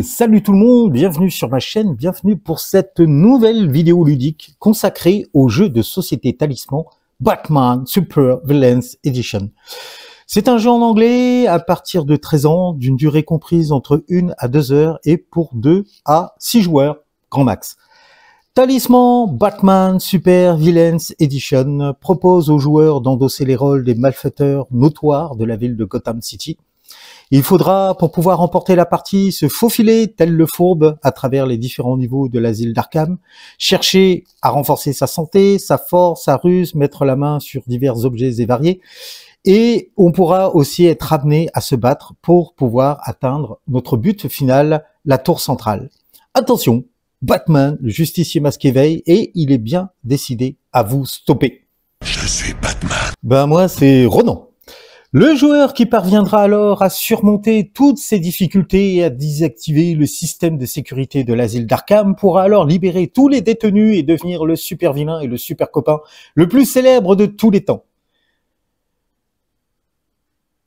salut tout le monde, bienvenue sur ma chaîne, bienvenue pour cette nouvelle vidéo ludique consacrée au jeu de société talisman Batman Super Villains Edition. C'est un jeu en anglais à partir de 13 ans, d'une durée comprise entre 1 à 2 heures et pour 2 à 6 joueurs, grand max. Talisman Batman Super Villains Edition propose aux joueurs d'endosser les rôles des malfaiteurs notoires de la ville de Gotham City. Il faudra, pour pouvoir remporter la partie, se faufiler tel le fourbe à travers les différents niveaux de l'asile d'Arkham, chercher à renforcer sa santé, sa force, sa ruse, mettre la main sur divers objets et variés. Et on pourra aussi être amené à se battre pour pouvoir atteindre notre but final, la tour centrale. Attention, Batman, le justicier masqué veille, et il est bien décidé à vous stopper. Je suis Batman. Ben moi, c'est Ronan. Le joueur qui parviendra alors à surmonter toutes ces difficultés et à désactiver le système de sécurité de l'asile d'Arkham pourra alors libérer tous les détenus et devenir le super vilain et le super copain le plus célèbre de tous les temps.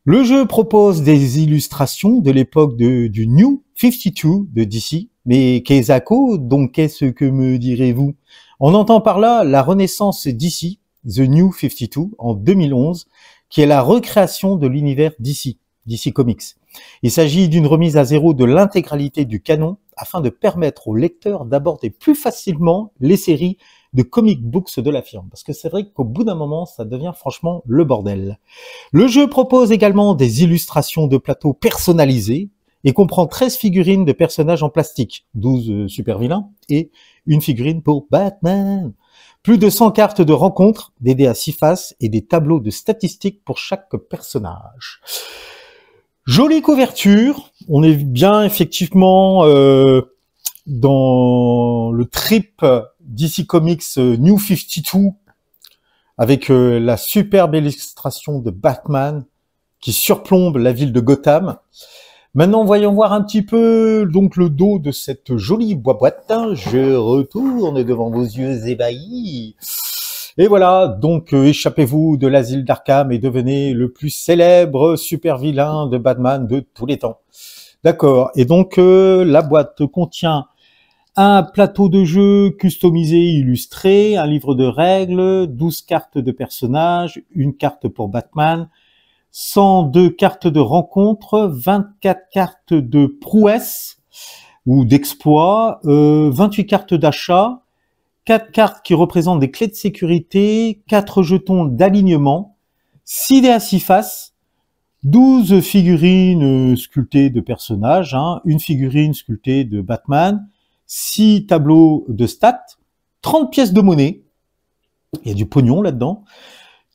Le jeu propose des illustrations de l'époque du New 52 de DC. Mais qu'est-ce donc qu'est-ce que me direz-vous? On entend par là la renaissance DC, The New 52, en 2011, qui est la recréation de l'univers DC Comics. Il s'agit d'une remise à zéro de l'intégralité du canon afin de permettre aux lecteurs d'aborder plus facilement les séries de comic books de la firme. Parce que c'est vrai qu'au bout d'un moment, ça devient franchement le bordel. Le jeu propose également des illustrations de plateaux personnalisées et comprend 13 figurines de personnages en plastique, 12 super vilains et une figurine pour Batman. Plus de 100 cartes de rencontres, des dés à 6 faces et des tableaux de statistiques pour chaque personnage. Jolie couverture, on est bien effectivement dans le trip DC Comics New 52 avec la superbe illustration de Batman qui surplombe la ville de Gotham. Maintenant, voyons voir un petit peu donc le dos de cette jolie boîte. Je retourne devant vos yeux ébahis. Et voilà, donc échappez-vous de l'asile d'Arkham et devenez le plus célèbre super vilain de Batman de tous les temps. D'accord, et donc la boîte contient un plateau de jeu customisé illustré, un livre de règles, 12 cartes de personnages, une carte pour Batman, 102 cartes de rencontre, 24 cartes de prouesse ou d'exploit, 28 cartes d'achat, 4 cartes qui représentent des clés de sécurité, 4 jetons d'alignement, 6 dés à 6 faces, 12 figurines sculptées de personnages, une figurine sculptée de Batman, 6 tableaux de stats, 30 pièces de monnaie, il y a du pognon là-dedans,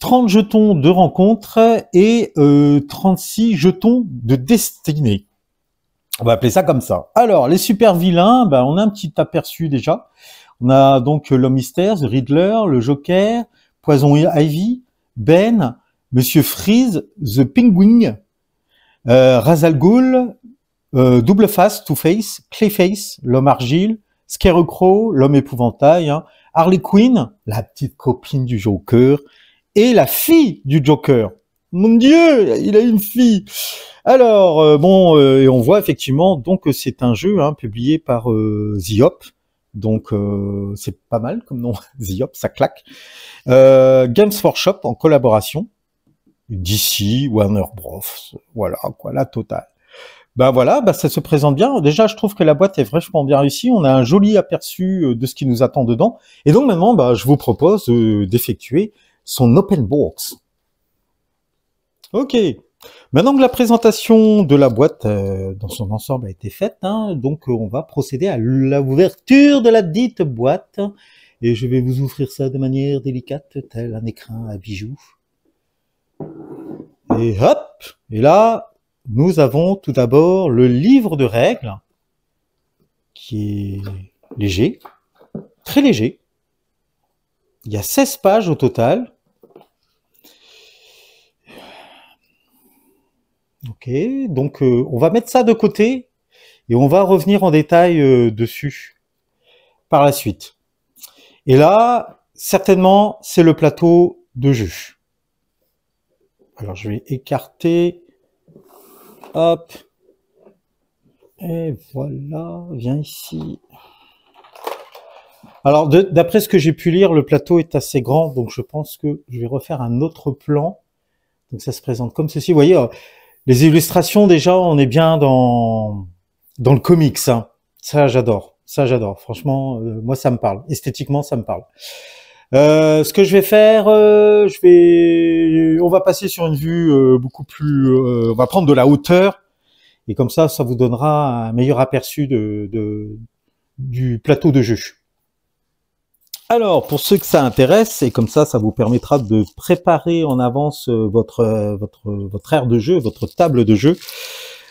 30 jetons de rencontre et 36 jetons de destinée. On va appeler ça comme ça. Alors, les super vilains, on a un petit aperçu déjà. On a donc l'homme mystère, The Riddler, le Joker, Poison Ivy, Ben, Monsieur Freeze, The Penguin, Ra's al Ghul, Double Face, Two-Face, Clayface, l'homme argile, Scarecrow, l'homme épouvantail, Harley Quinn, la petite copine du Joker, et la fille du Joker. Mon Dieu, il a une fille. Alors, et on voit effectivement donc que c'est un jeu publié par The Hop. Donc, c'est pas mal comme nom, The Hop, ça claque. Games Workshop en collaboration. DC, Warner Bros. Voilà, quoi, la totale. Voilà, ça se présente bien. Déjà, je trouve que la boîte est vachement bien réussie. On a un joli aperçu de ce qui nous attend dedans. Et donc maintenant, je vous propose d'effectuer son open box. Ok. Maintenant que la présentation de la boîte dans son ensemble a été faite, donc on va procéder à l'ouverture de la dite boîte. Et je vais vous ouvrir ça de manière délicate, tel un écrin à bijoux. Et hop. Et là, nous avons tout d'abord le livre de règles, qui est léger, très léger. Il y a 16 pages au total. Ok, donc on va mettre ça de côté et on va revenir en détail dessus par la suite. Et là, certainement, c'est le plateau de jeu. Alors je vais écarter, hop, Et voilà, viens ici. Alors, d'après ce que j'ai pu lire, le plateau est assez grand, donc je pense que je vais refaire un autre plan. Donc ça se présente comme ceci. Vous voyez, les illustrations, déjà, on est bien dans le comics. Hein. Ça, j'adore. Ça, j'adore. Franchement, moi, ça me parle. Esthétiquement, ça me parle. Ce que je vais faire, on va passer sur une vue beaucoup plus, on va prendre de la hauteur, et comme ça vous donnera un meilleur aperçu du plateau de jeu. Alors, pour ceux que ça intéresse, et comme ça vous permettra de préparer en avance votre aire de jeu, votre table de jeu.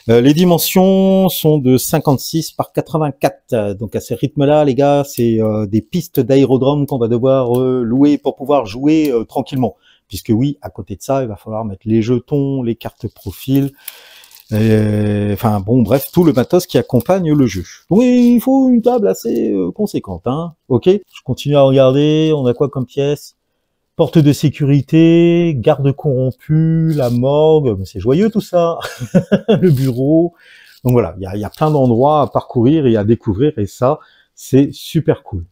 Les dimensions sont de 56 par 84. Donc à ce rythme-là, les gars, c'est des pistes d'aérodrome qu'on va devoir louer pour pouvoir jouer tranquillement. Puisque oui, à côté de ça, il va falloir mettre les jetons, les cartes profil, enfin bon, bref, tout le matos qui accompagne le jeu. Donc il faut une table assez conséquente, hein. Ok, je continue à regarder. On a quoi comme pièce? Porte de sécurité, garde corrompu, la morgue, c'est joyeux tout ça. Le bureau. Donc voilà, il y a plein d'endroits à parcourir et à découvrir, et ça, c'est super cool.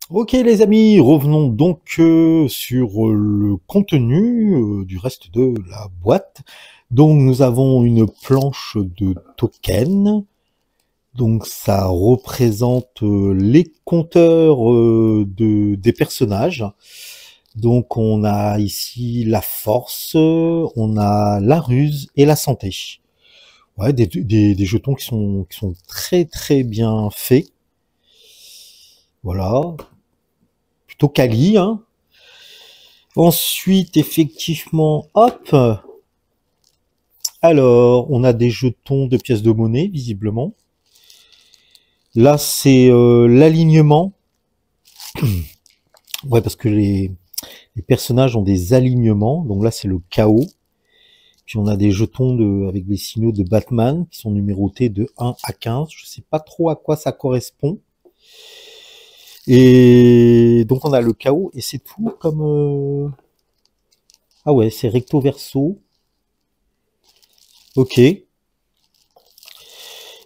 Ok les amis, revenons donc sur le contenu du reste de la boîte. Donc nous avons une planche de tokens. Donc ça représente les compteurs des personnages. Donc on a ici la force, on a la ruse et la santé. Ouais, des jetons qui sont très très bien faits. Voilà, plutôt quali, hein. Ensuite, effectivement, hop. Alors, on a des jetons de pièces de monnaie, visiblement. Là, c'est l'alignement. Ouais, parce que les personnages ont des alignements. Donc là, c'est le chaos. Puis on a des jetons avec des signaux de Batman qui sont numérotés de 1 à 15. Je sais pas trop à quoi ça correspond. Et donc on a le chaos et c'est tout comme... Ah ouais, c'est recto verso. Ok.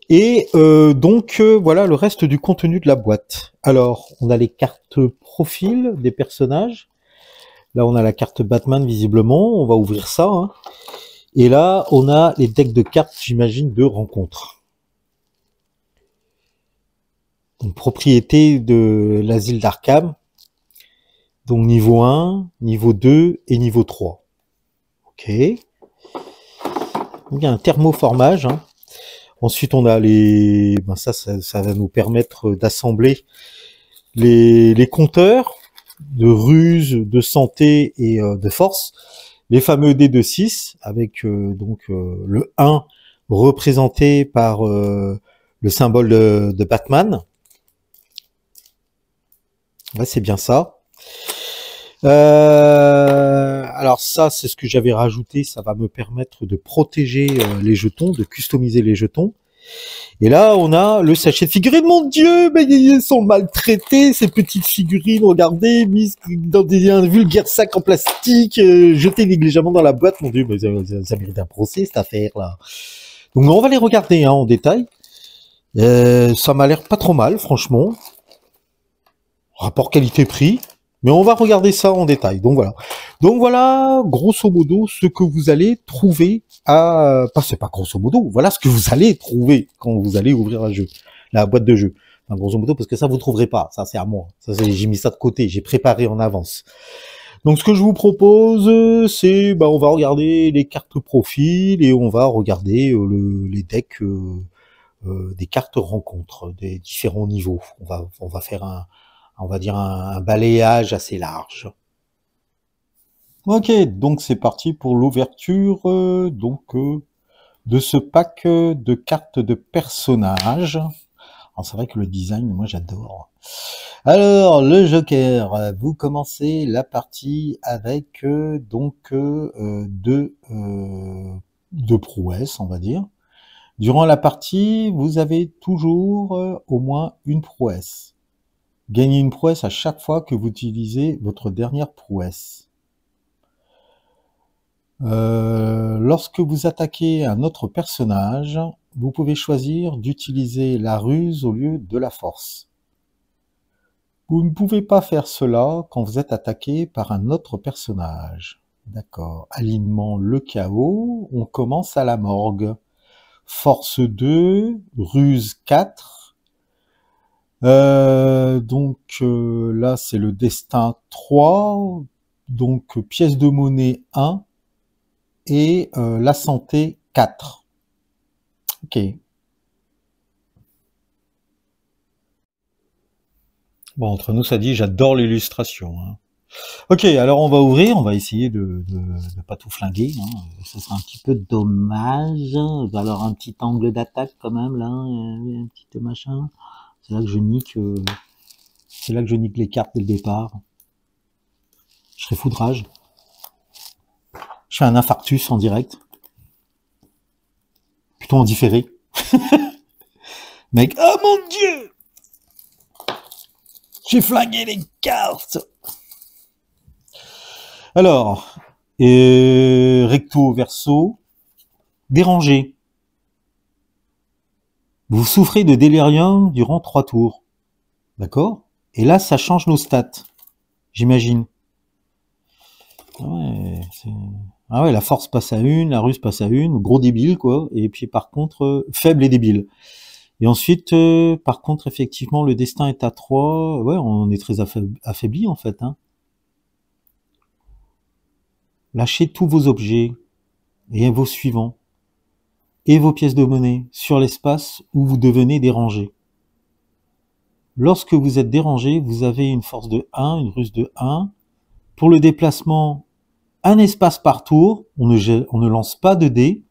Et donc voilà le reste du contenu de la boîte. Alors on a les cartes profil des personnages. Là on a la carte Batman visiblement. On va ouvrir ça. Hein. Et là on a les decks de cartes, j'imagine, de rencontres. Donc propriété de l'asile d'Arkham. Donc niveau 1, niveau 2 et niveau 3. Ok. Donc il y a un thermoformage. Hein. Ensuite, on a les... Ben ça va nous permettre d'assembler les compteurs de ruse, de santé et de force. Les fameux dés de 6 avec le 1 représenté par le symbole de Batman. Ouais, c'est bien ça. Alors ça, c'est ce que j'avais rajouté. Ça va me permettre de protéger les jetons, de customiser les jetons. Et là, on a le sachet de figurines. Mon Dieu, mais ils sont maltraités, ces petites figurines. Regardez, mises dans un vulgaire sac en plastique, jetées négligemment dans la boîte. Mon Dieu, mais ça mérite un procès, cette affaire-là. Donc on va les regarder en détail. Ça m'a l'air pas trop mal, franchement. Rapport qualité-prix. Mais on va regarder ça en détail. Donc voilà, grosso modo, ce que vous allez trouver c'est pas grosso modo, voilà ce que vous allez trouver quand vous allez ouvrir la boîte de jeu. Enfin, grosso modo, parce que ça, vous trouverez pas. Ça, c'est à moi. Ça, j'ai mis ça de côté. J'ai préparé en avance. Donc, ce que je vous propose, c'est, on va regarder les cartes profil et on va regarder les decks des cartes rencontres des différents niveaux. On va faire on va dire un balayage assez large. Ok, donc c'est parti pour l'ouverture de ce pack de cartes de personnages. Alors c'est vrai que le design, moi j'adore. Alors le Joker, vous commencez la partie avec deux prouesses, on va dire. Durant la partie, vous avez toujours au moins une prouesse. Gagnez une prouesse à chaque fois que vous utilisez votre dernière prouesse. Lorsque vous attaquez un autre personnage, vous pouvez choisir d'utiliser la ruse au lieu de la force. Vous ne pouvez pas faire cela quand vous êtes attaqué par un autre personnage. D'accord. Alignement le chaos, on commence à la morgue. Force 2, ruse 4. Là, c'est le destin 3. Donc, pièce de monnaie 1. Et la santé 4. Ok. Bon, entre nous, ça dit, j'adore l'illustration. Hein. Ok, alors on va ouvrir, on va essayer de pas tout flinguer. Hein. Ça sera un petit peu dommage. Alors un petit angle d'attaque quand même là, un petit machin. C'est là que je nique, les cartes dès le départ. Je serai foudrage. Je fais un infarctus en direct. Plutôt en différé. Mec, oh mon dieu! J'ai flingué les cartes! Alors, recto verso, dérangé. Vous souffrez de délirium durant 3 tours. D'accord? Et là, ça change nos stats. J'imagine. Ah ouais, la force passe à 1, la ruse passe à 1, gros débile, quoi. Et puis par contre, faible et débile. Et ensuite, par contre, effectivement, le destin est à 3. Ouais, on est très affaibli, en fait. Hein. Lâchez tous vos objets et vos suivants et vos pièces de monnaie sur l'espace où vous devenez dérangé. Lorsque vous êtes dérangé, vous avez une force de 1, une ruse de 1. Pour le déplacement, un espace par tour. On ne lance pas de dés.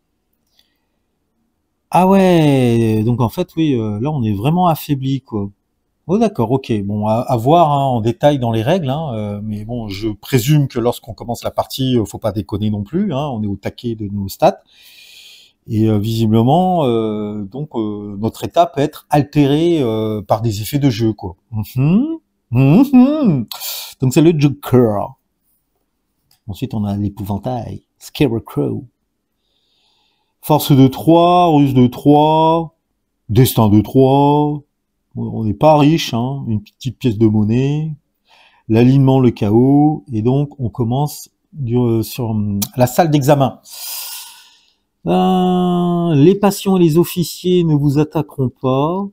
Ah ouais, donc en fait, oui, là, on est vraiment affaibli, quoi. Oh d'accord, ok. Bon, à voir hein, en détail dans les règles, hein, mais bon, je présume que lorsqu'on commence la partie, faut pas déconner non plus. Hein, on est au taquet de nos stats. Et visiblement, notre état peut être altéré par des effets de jeu, quoi. Donc c'est le Joker. Ensuite, on a l'épouvantail, Scarecrow. Force de 3, ruse de 3, destin de 3. On n'est pas riche, hein, une petite pièce de monnaie. L'alignement, le chaos. Et donc, on commence sur la salle d'examen. Les patients et les officiers ne vous attaqueront pas.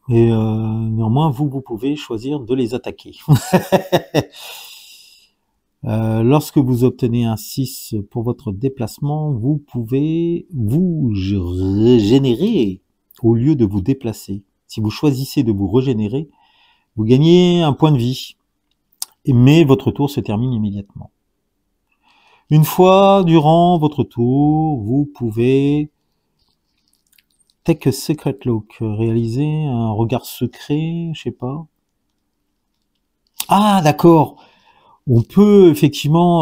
Et néanmoins, vous pouvez choisir de les attaquer. Lorsque vous obtenez un 6 pour votre déplacement, vous pouvez vous régénérer au lieu de vous déplacer. Si vous choisissez de vous régénérer, vous gagnez un point de vie. Mais votre tour se termine immédiatement. Une fois durant votre tour, vous pouvez take a secret look, réaliser un regard secret, je sais pas. Ah d'accord. On peut effectivement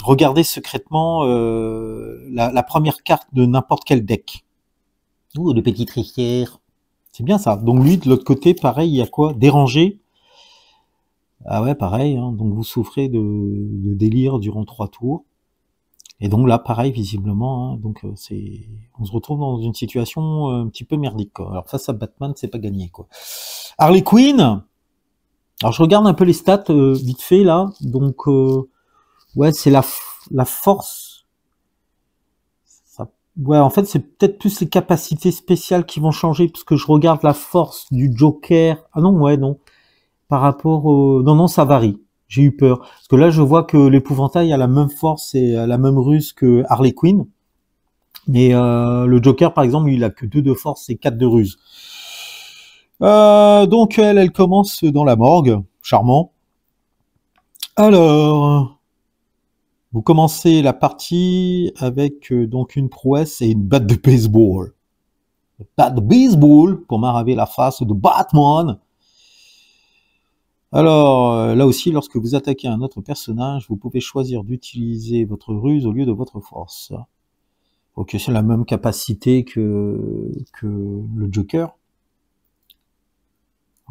regarder secrètement la première carte de n'importe quel deck. Ouh, le petit tricheur. C'est bien ça. Donc lui, de l'autre côté, pareil, il y a quoi? Dérangé. Ah ouais, pareil. Hein. Donc vous souffrez de délire durant 3 tours. Et donc là, pareil, visiblement. Hein, donc on se retrouve dans une situation un petit peu merdique. Quoi. Alors face à Batman, c'est pas gagné. Quoi. Harley Quinn. Alors je regarde un peu les stats vite fait là. Donc ouais, c'est la force. Ouais, en fait, c'est peut-être plus les capacités spéciales qui vont changer, parce que je regarde la force du Joker. Ah non, ouais, non. Par rapport au... Non, ça varie. J'ai eu peur. Parce que là, je vois que l'épouvantail a la même force et la même ruse que Harley Quinn. Mais le Joker, par exemple, il a que 2 de force et 4 de ruse. Donc, elle commence dans la morgue. Charmant. Alors... Vous commencez la partie avec donc une prouesse et une batte de baseball. Une batte de baseball pour m'arraver la face de Batman. Alors, là aussi, lorsque vous attaquez un autre personnage, vous pouvez choisir d'utiliser votre ruse au lieu de votre force. Ok, c'est la même capacité que le Joker.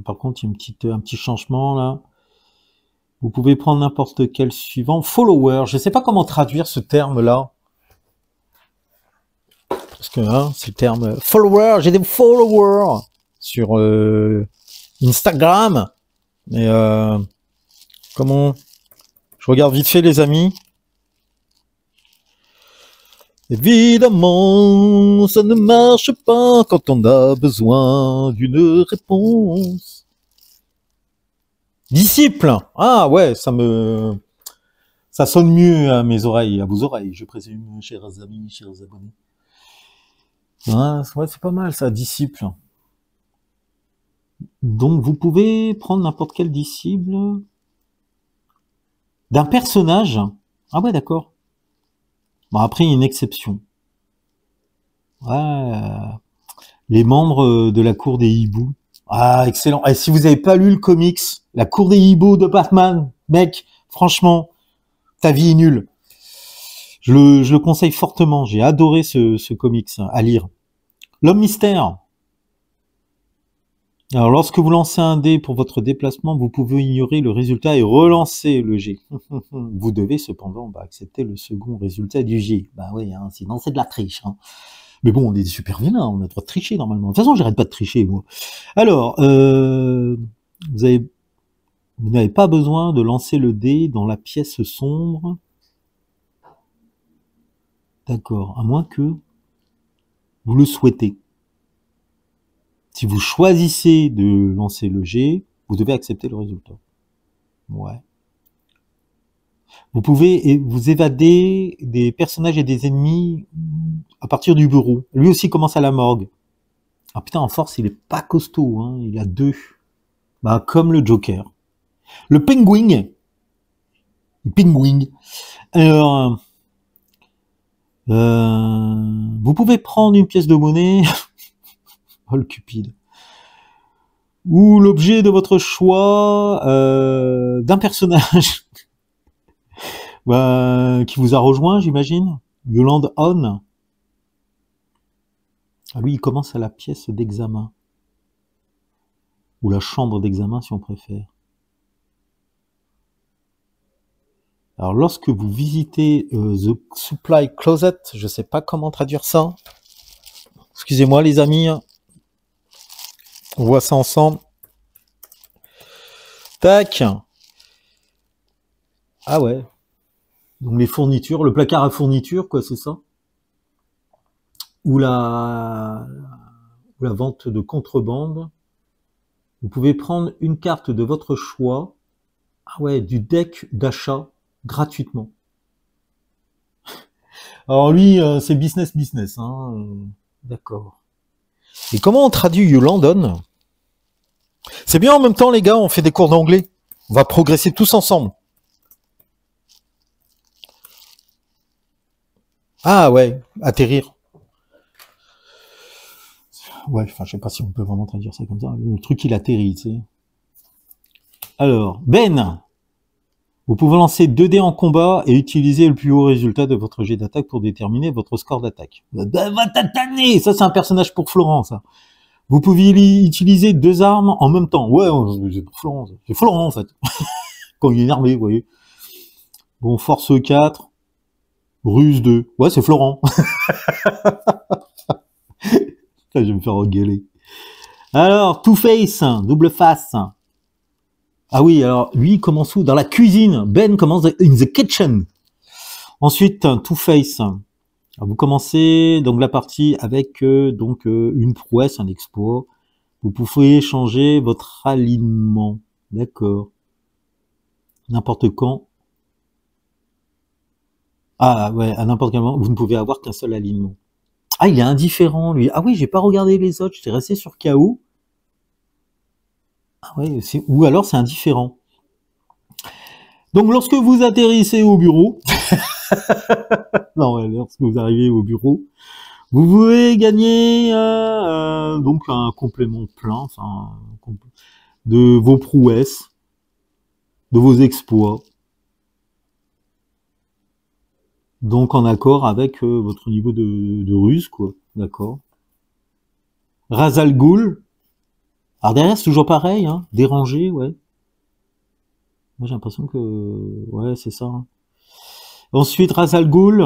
Par contre, il y a un petit changement là. Vous pouvez prendre n'importe quel suivant. Follower, je ne sais pas comment traduire ce terme-là. parce que hein, c'est le terme follower. J'ai des followers sur Instagram. Mais comment? Je regarde vite fait les amis. Évidemment, ça ne marche pas quand on a besoin d'une réponse. Disciple. Ah ouais, ça sonne mieux à mes oreilles, à vos oreilles, je présume, chers amis, chers abonnés. Ouais, c'est pas mal ça, disciple. Donc vous pouvez prendre n'importe quel disciple d'un personnage. Ah ouais, d'accord. Bon, après, il y a une exception. Ouais, les membres de la cour des hiboux. Ah, excellent. Et si vous n'avez pas lu le comics, la cour des hiboux de Batman, mec, franchement, ta vie est nulle. Je le conseille fortement. J'ai adoré ce comics à lire. L'homme mystère. Alors, lorsque vous lancez un dé pour votre déplacement, vous pouvez ignorer le résultat et relancer le jet. Vous devez cependant accepter le second résultat du jet. Bah oui, hein, sinon c'est de la triche. Hein. Mais bon, on est des super vilains, on a le droit de tricher normalement. De toute façon, j'arrête pas de tricher, moi. Alors, vous n'avez pas besoin de lancer le dé dans la pièce sombre. D'accord, à moins que vous le souhaitez. Si vous choisissez de lancer le jet, vous devez accepter le résultat. Ouais. Vous pouvez vous évader des personnages et des ennemis à partir du bureau. Lui aussi commence à la morgue. Ah putain, en force, il est pas costaud, hein. Il a 2. Bah, comme le Joker. Le Penguin. Alors, vous pouvez prendre une pièce de monnaie. Oh, le cupide. Ou l'objet de votre choix d'un personnage qui vous a rejoint, j'imagine. Yolande On. Ah, lui, il commence à la pièce d'examen. Ou la chambre d'examen, si on préfère. Alors, lorsque vous visitez The Supply Closet, je sais pas comment traduire ça. Excusez-moi, les amis. On voit ça ensemble. Tac. Ah ouais. Donc les fournitures, le placard à fournitures, quoi, c'est ça. Ou la vente de contrebande. Vous pouvez prendre une carte de votre choix. Ah ouais, du deck d'achat gratuitement. Alors lui, c'est business, hein. D'accord. Et comment on traduit You London? C'est bien en même temps, les gars, on fait des cours d'anglais. On va progresser tous ensemble. Ah ouais, atterrir. Ouais, enfin, je sais pas si on peut vraiment traduire ça comme ça. Le truc, il atterrit, tu sais. Alors, Ben, vous pouvez lancer 2 dés en combat et utiliser le plus haut résultat de votre jet d'attaque pour déterminer votre score d'attaque. Va t'attaner! Ça, c'est un personnage pour Florent, ça. Vous pouvez utiliser 2 armes en même temps. Ouais, c'est pour Florent. C'est Florent, en fait. Quand il est énervé, vous voyez. Bon, force 4. Ruse 2. Ouais, c'est Florent. Je vais me faire engueuler. Alors, Two-Face, double face. Ah oui, alors, lui, il commence où? Dans la cuisine. Ben commence in the kitchen. Ensuite, Two-Face. Vous commencez donc la partie avec une prouesse, un exploit. Vous pouvez changer votre alignement. D'accord. N'importe quand. Ah ouais, à n'importe quel moment, vous ne pouvez avoir qu'un seul alignement. Ah, il est indifférent, lui. Ah oui, j'ai pas regardé les autres, j'étais resté sur KO. Ah ouais, ou alors c'est indifférent. Donc lorsque vous atterrissez au bureau, non, lorsque vous arrivez au bureau, vous pouvez gagner donc un complément plein, enfin, de vos prouesses, de vos exploits. Donc en accord avec votre niveau de ruse, quoi. D'accord. Ra's al Ghul. Alors derrière, c'est toujours pareil, hein. Dérangé, ouais. Moi, j'ai l'impression que... Ouais, c'est ça. Hein. Ensuite, Ra's al Ghul.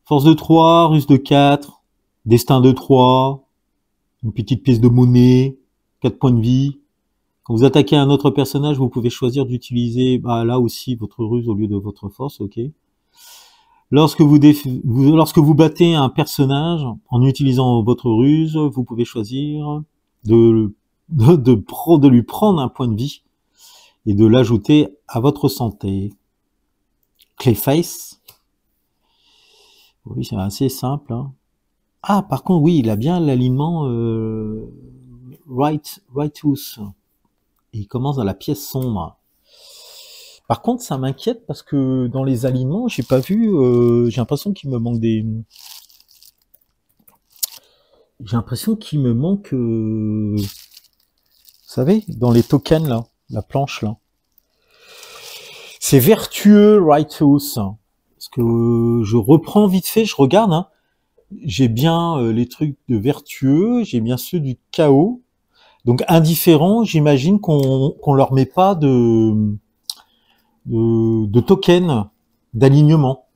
Force de 3, ruse de 4, destin de 3, une petite pièce de monnaie, 4 points de vie. Quand vous attaquez un autre personnage, vous pouvez choisir d'utiliser là aussi votre ruse au lieu de votre force, ok. Lorsque vous battez un personnage en utilisant votre ruse, vous pouvez choisir de lui prendre un point de vie et de l'ajouter à votre santé. Clayface. Oui, c'est assez simple. Hein. Ah, par contre, oui, il a bien l'alignement Righteous. Il commence dans la pièce sombre. Par contre, ça m'inquiète parce que dans les alignements, j'ai pas vu. J'ai l'impression qu'il me manque des. J'ai l'impression qu'il me manque. Vous savez, dans les tokens là, la planche là. C'est vertueux, righteous. Parce que je reprends vite fait, je regarde. Hein. J'ai bien les trucs de vertueux, j'ai bien ceux du chaos. Donc indifférent, j'imagine qu'on leur met pas de token d'alignement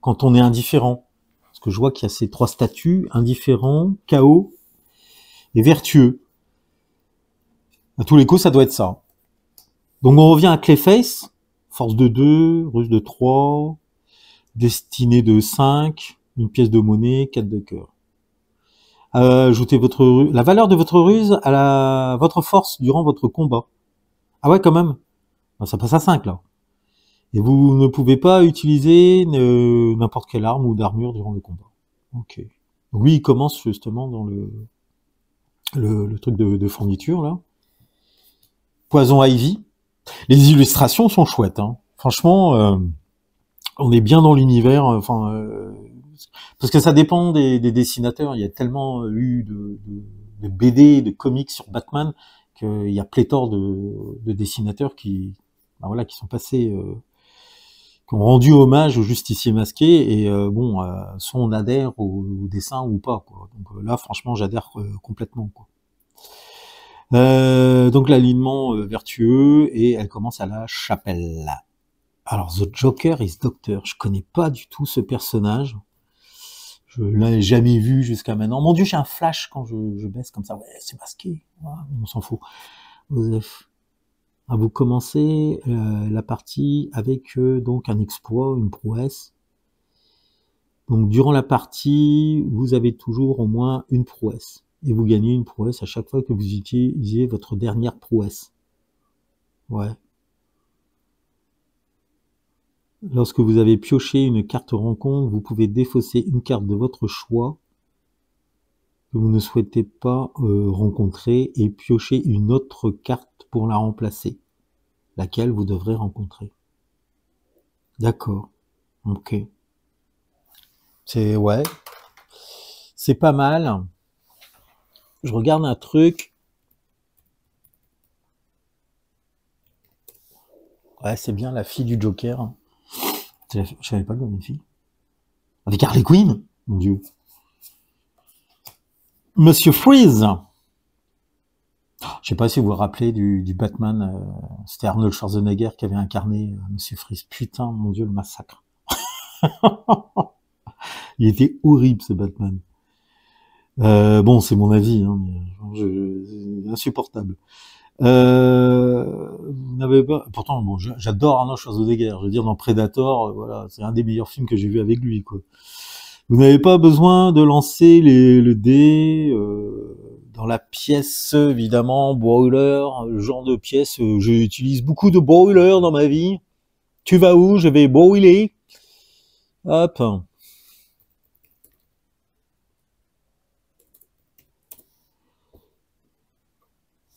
quand on est indifférent. Parce que je vois qu'il y a ces 3 statuts, indifférent, chaos et vertueux. À tous les coups, ça doit être ça. Donc on revient à Clayface, force de 2, ruse de 3, destinée de 5, une pièce de monnaie, 4 de cœur. Ajoutez la valeur de votre ruse à votre force durant votre combat. Ah ouais, quand même. Ça passe à 5 là. Et vous ne pouvez pas utiliser n'importe quelle arme ou d'armure durant le combat. Ok. Donc lui, il commence justement dans le truc de fourniture, là. Poison Ivy. Les illustrations sont chouettes. Hein. Franchement, on est bien dans l'univers. Parce que ça dépend des dessinateurs. Il y a tellement eu de BD, de comics sur Batman, qu'il y a pléthore de dessinateurs qui sont passés... qui ont rendu hommage au justicier masqué et soit on adhère au dessin ou pas quoi. Donc là franchement j'adhère complètement quoi. Donc l'alignement vertueux et elle commence à la chapelle. Alors The Joker is Doctor, je connais pas du tout ce personnage, je l'ai jamais vu jusqu'à maintenant. Mon Dieu, j'ai un flash quand je baisse comme ça, ouais c'est masqué, ouais, on s'en fout. Joseph. Vous commencez la partie avec donc un exploit, une prouesse. Donc durant la partie, vous avez toujours au moins une prouesse. Et vous gagnez une prouesse à chaque fois que vous utilisez votre dernière prouesse. Ouais. Lorsque vous avez pioché une carte rencontre, vous pouvez défausser une carte de votre choix que vous ne souhaitez pas rencontrer et piocher une autre carte pour la remplacer, laquelle vous devrez rencontrer. D'accord. Ok. Ouais. C'est pas mal. Je regarde un truc. Ouais, c'est bien la fille du Joker. Je savais pas qu'il y avait une fille. Avec Harley Quinn, mon Dieu. Monsieur Freeze. Je sais pas si vous vous rappelez du Batman. C'était Arnold Schwarzenegger qui avait incarné Monsieur Freeze. Putain, mon Dieu, le massacre. Il était horrible ce Batman. Bon, c'est mon avis, hein, mais insupportable. Vous n'avez pas. Pourtant, bon, j'adore Arnold Schwarzenegger. Je veux dire, dans Predator, voilà, c'est un des meilleurs films que j'ai vu avec lui, quoi. Vous n'avez pas besoin de lancer le dé dans la pièce, évidemment, boiler, le genre de pièce. J'utilise beaucoup de boiler dans ma vie. Tu vas où? Je vais boiler. Hop.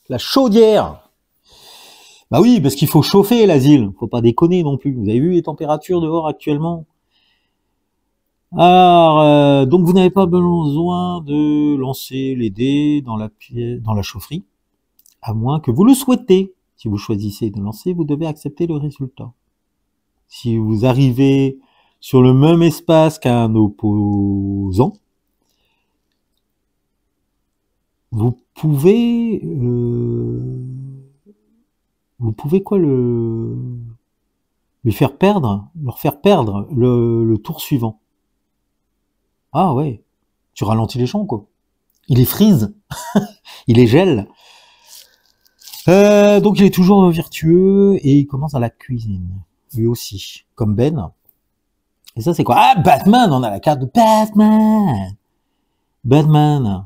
La chaudière. Bah oui, parce qu'il faut chauffer l'asile. Faut pas déconner non plus. Vous avez vu les températures dehors actuellement? Alors, donc vous n'avez pas besoin de lancer les dés dans la chaufferie, à moins que vous le souhaitez. Si vous choisissez de lancer, vous devez accepter le résultat. Si vous arrivez sur le même espace qu'un opposant, vous pouvez quoi leur faire perdre le tour suivant. Ah ouais, tu ralentis les gens, quoi. Il les freeze, il les gèle. Donc il est toujours vertueux et il commence dans la cuisine, lui aussi, comme Ben. Et ça c'est quoi? Ah, Batman, on a la carte de Batman. Batman.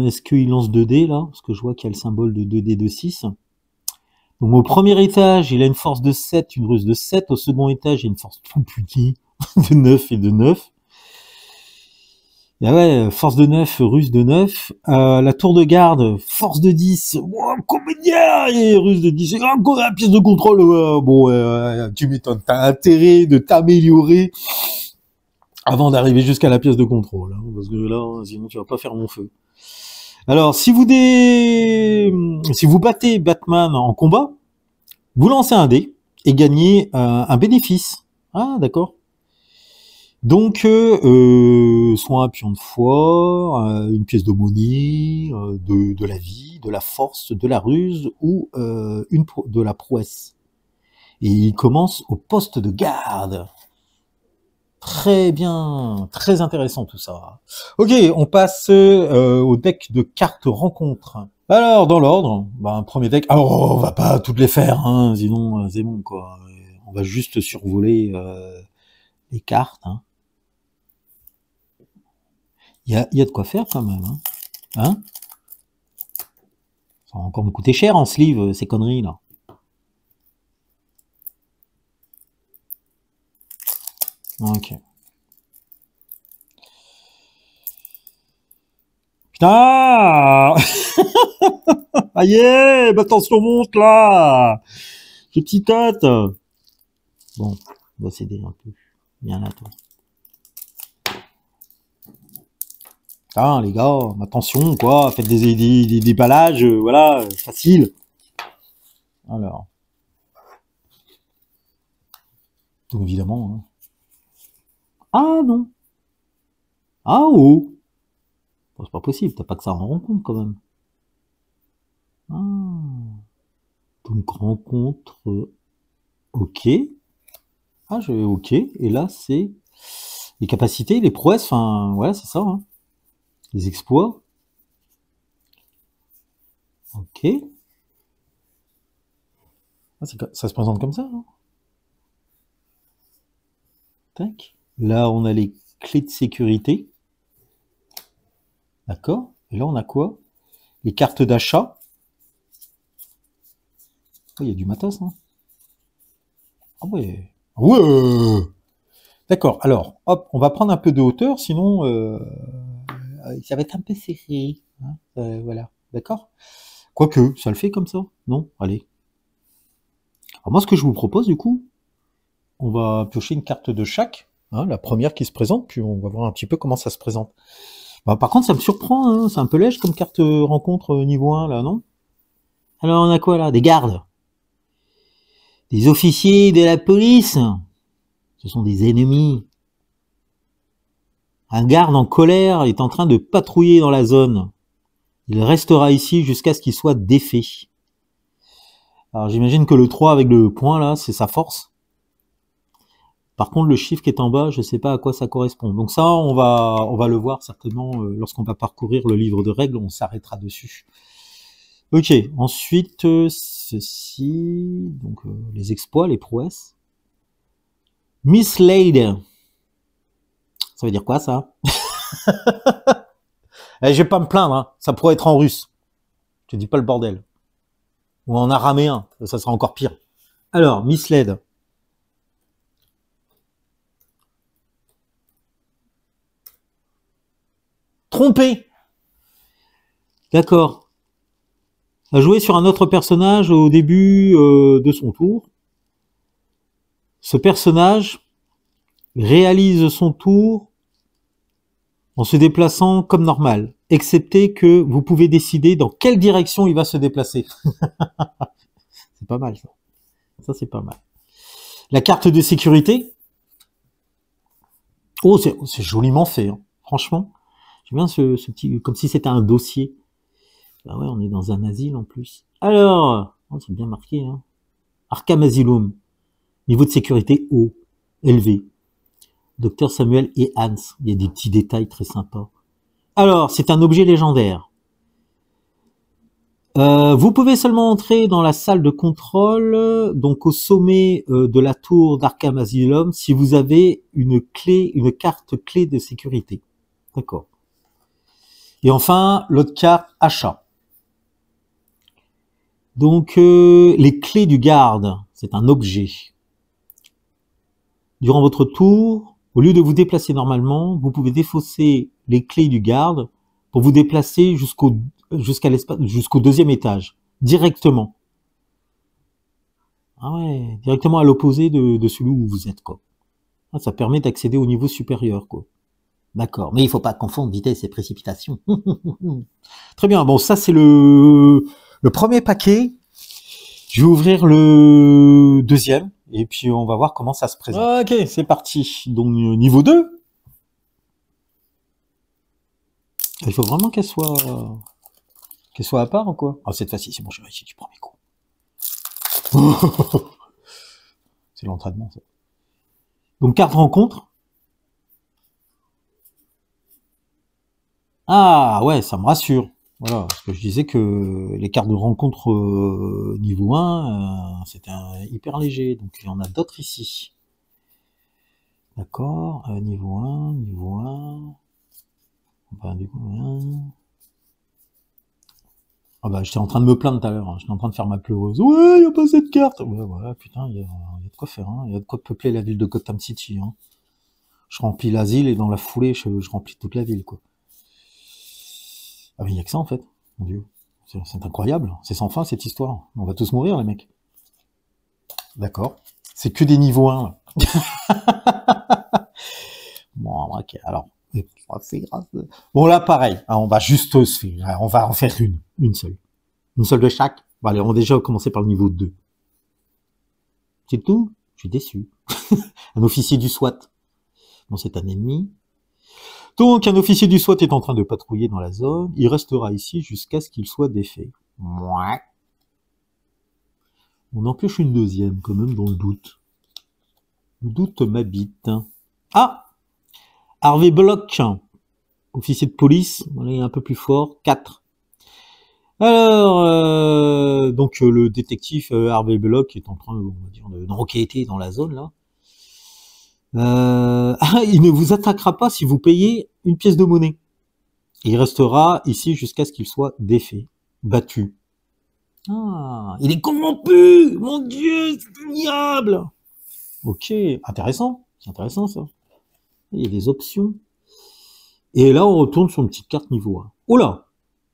Est-ce qu'il lance 2 dés là? Parce que je vois qu'il y a le symbole de 2 dés de 6. Donc au premier étage, il a une force de 7, une ruse de 7. Au second étage, il a une force tout petit de 9 et de 9. Ah ouais, force de 9, ruse de 9. La tour de garde, force de 10. Wow, comédien et ruse de 10. Encore la pièce de contrôle. Tu m'étonnes. T'as intérêt de t'améliorer avant d'arriver jusqu'à la pièce de contrôle. Hein, parce que là, sinon tu vas pas faire mon feu. Alors, si vous battez Batman en combat, vous lancez un dé et gagnez un bénéfice. Ah, d'accord. Donc, soit un pion de foi, une pièce de monnaie, de la vie, de la force, de la ruse ou de la prouesse. Et il commence au poste de garde. Très bien, très intéressant tout ça. Ok, on passe au deck de cartes rencontre. Alors, dans l'ordre, premier deck. Alors, on va pas toutes les faire, hein, sinon c'est bon quoi. On va juste survoler les cartes. Hein. Il y a de quoi faire quand même. Hein, ça va encore me coûter cher en sleeve, ces conneries là. Ok. Putain. Aïe, ma tension monte là. Je petitate. Bon, on va s'aider un peu. Viens là, toi. Ah, les gars, attention, quoi, faites des déballages, voilà, facile. Alors. Donc, évidemment. Hein. Ah, non. Ah, oh. Bon, c'est pas possible, t'as pas que ça en rencontre, quand même. Ah. Donc, rencontre. Ok. Ah, ok. Et là, c'est les capacités, les prouesses, enfin, ouais, c'est ça, hein. Les exploits. Ok. Ah, ça se présente comme ça. Hein. Tac. Là, on a les clés de sécurité. D'accord. Et là, on a quoi? Les cartes d'achat. Oh, il y a du matos, hein. Ah ouais. Ouais. D'accord. Alors, hop, on va prendre un peu de hauteur, sinon ça va être un peu serré. Hein, voilà. D'accord. Quoique, ça le fait comme ça. Non? Allez. Alors moi, ce que je vous propose, du coup, on va piocher une carte de chaque, hein, la première qui se présente, puis on va voir un petit peu comment ça se présente. Par contre, ça me surprend, hein, c'est un peu léger comme carte rencontre niveau 1, là, non? Alors, on a quoi, là? Des gardes. Des officiers de la police. Ce sont des ennemis. Un garde en colère est en train de patrouiller dans la zone. Il restera ici jusqu'à ce qu'il soit défait. Alors j'imagine que le 3 avec le point là, c'est sa force. Par contre, le chiffre qui est en bas, je ne sais pas à quoi ça correspond. Donc ça, on va le voir certainement lorsqu'on va parcourir le livre de règles, on s'arrêtera dessus. Ok, ensuite, ceci, donc les exploits, les prouesses. Mislaid. Ça veut dire quoi ça? Je vais pas me plaindre, hein. Ça pourrait être en russe. Je te dis pas le bordel. Ou en araméen, ça sera encore pire. Alors, misled. Trompé. D'accord. A joué sur un autre personnage au début de son tour. Ce personnage réalise son tour en se déplaçant comme normal, excepté que vous pouvez décider dans quelle direction il va se déplacer. C'est pas mal ça. Ça c'est pas mal. La carte de sécurité. Oh, c'est joliment fait. Hein. Franchement, j'aime bien ce petit, comme si c'était un dossier. Ah ouais, on est dans un asile en plus. Alors, oh, c'est bien marqué. Hein. Arkham Asylum. Niveau de sécurité haut, élevé. Docteur Samuel et Hans. Il y a des petits détails très sympas. Alors, c'est un objet légendaire. Vous pouvez seulement entrer dans la salle de contrôle, donc au sommet de la tour d'Arkham Asylum, si vous avez une carte clé de sécurité. D'accord. Et enfin, l'autre carte, achat. Donc, les clés du garde, c'est un objet. Durant votre tour, au lieu de vous déplacer normalement, vous pouvez défausser les clés du garde pour vous déplacer jusqu'au deuxième étage, directement. Ah ouais, directement à l'opposé de celui où vous êtes, quoi. Ah, ça permet d'accéder au niveau supérieur, quoi. D'accord, mais il faut pas confondre vitesse et précipitation. Très bien, bon, ça c'est le premier paquet. Je vais ouvrir le deuxième, et puis on va voir comment ça se présente. Ok, c'est parti. Donc, niveau 2. Il faut vraiment qu'elle soit à part ou quoi? Ah, cette fois-ci, c'est bon, je vais essayer du premier coup. C'est l'entraînement, ça. Donc, carte rencontre. Ah, ouais, ça me rassure. Voilà, parce que je disais que les cartes de rencontre niveau 1, c'était hyper léger. Donc, il y en a d'autres ici. D'accord, niveau 1, niveau 1. Bah, du coup, 1. Ah bah, j'étais en train de me plaindre tout à l'heure, hein. J'étais en train de faire ma pleureuse. Ouais, y a pas cette carte. Ouais, voilà, putain, y a de quoi faire, hein. Y a de quoi peupler la ville de Gotham City, hein. Je remplis l'asile et dans la foulée, je remplis toute la ville, quoi. Ah mais y a que ça, en fait. Mon Dieu. C'est incroyable. C'est sans fin, cette histoire. On va tous mourir, les mecs. D'accord. C'est que des niveaux 1, là. Bon, ok, alors. Bon, là, pareil. Hein, on va juste se faire. On va en faire une seule. Une seule de chaque. Bon, allez, on va déjà commencer par le niveau 2. C'est tout? Je suis déçu. Un officier du SWAT. Bon, c'est un ennemi. Donc, un officier du SWAT est en train de patrouiller dans la zone. Il restera ici jusqu'à ce qu'il soit défait. Ouais. On en pioche une deuxième, quand même, dans le doute. Le doute m'habite. Ah! Harvey Block. Officier de police. On est un peu plus fort. 4. Alors, donc le détective Harvey Block est en train, on va dire, d'enquêter dans la zone là. Il ne vous attaquera pas si vous payez une pièce de monnaie. Il restera ici jusqu'à ce qu'il soit défait, battu. Ah, il est corrompu! Mon Dieu, c'est diable! Ok, intéressant, c'est intéressant ça. Il y a des options. Et là, on retourne sur une petite carte niveau 1. Oh là!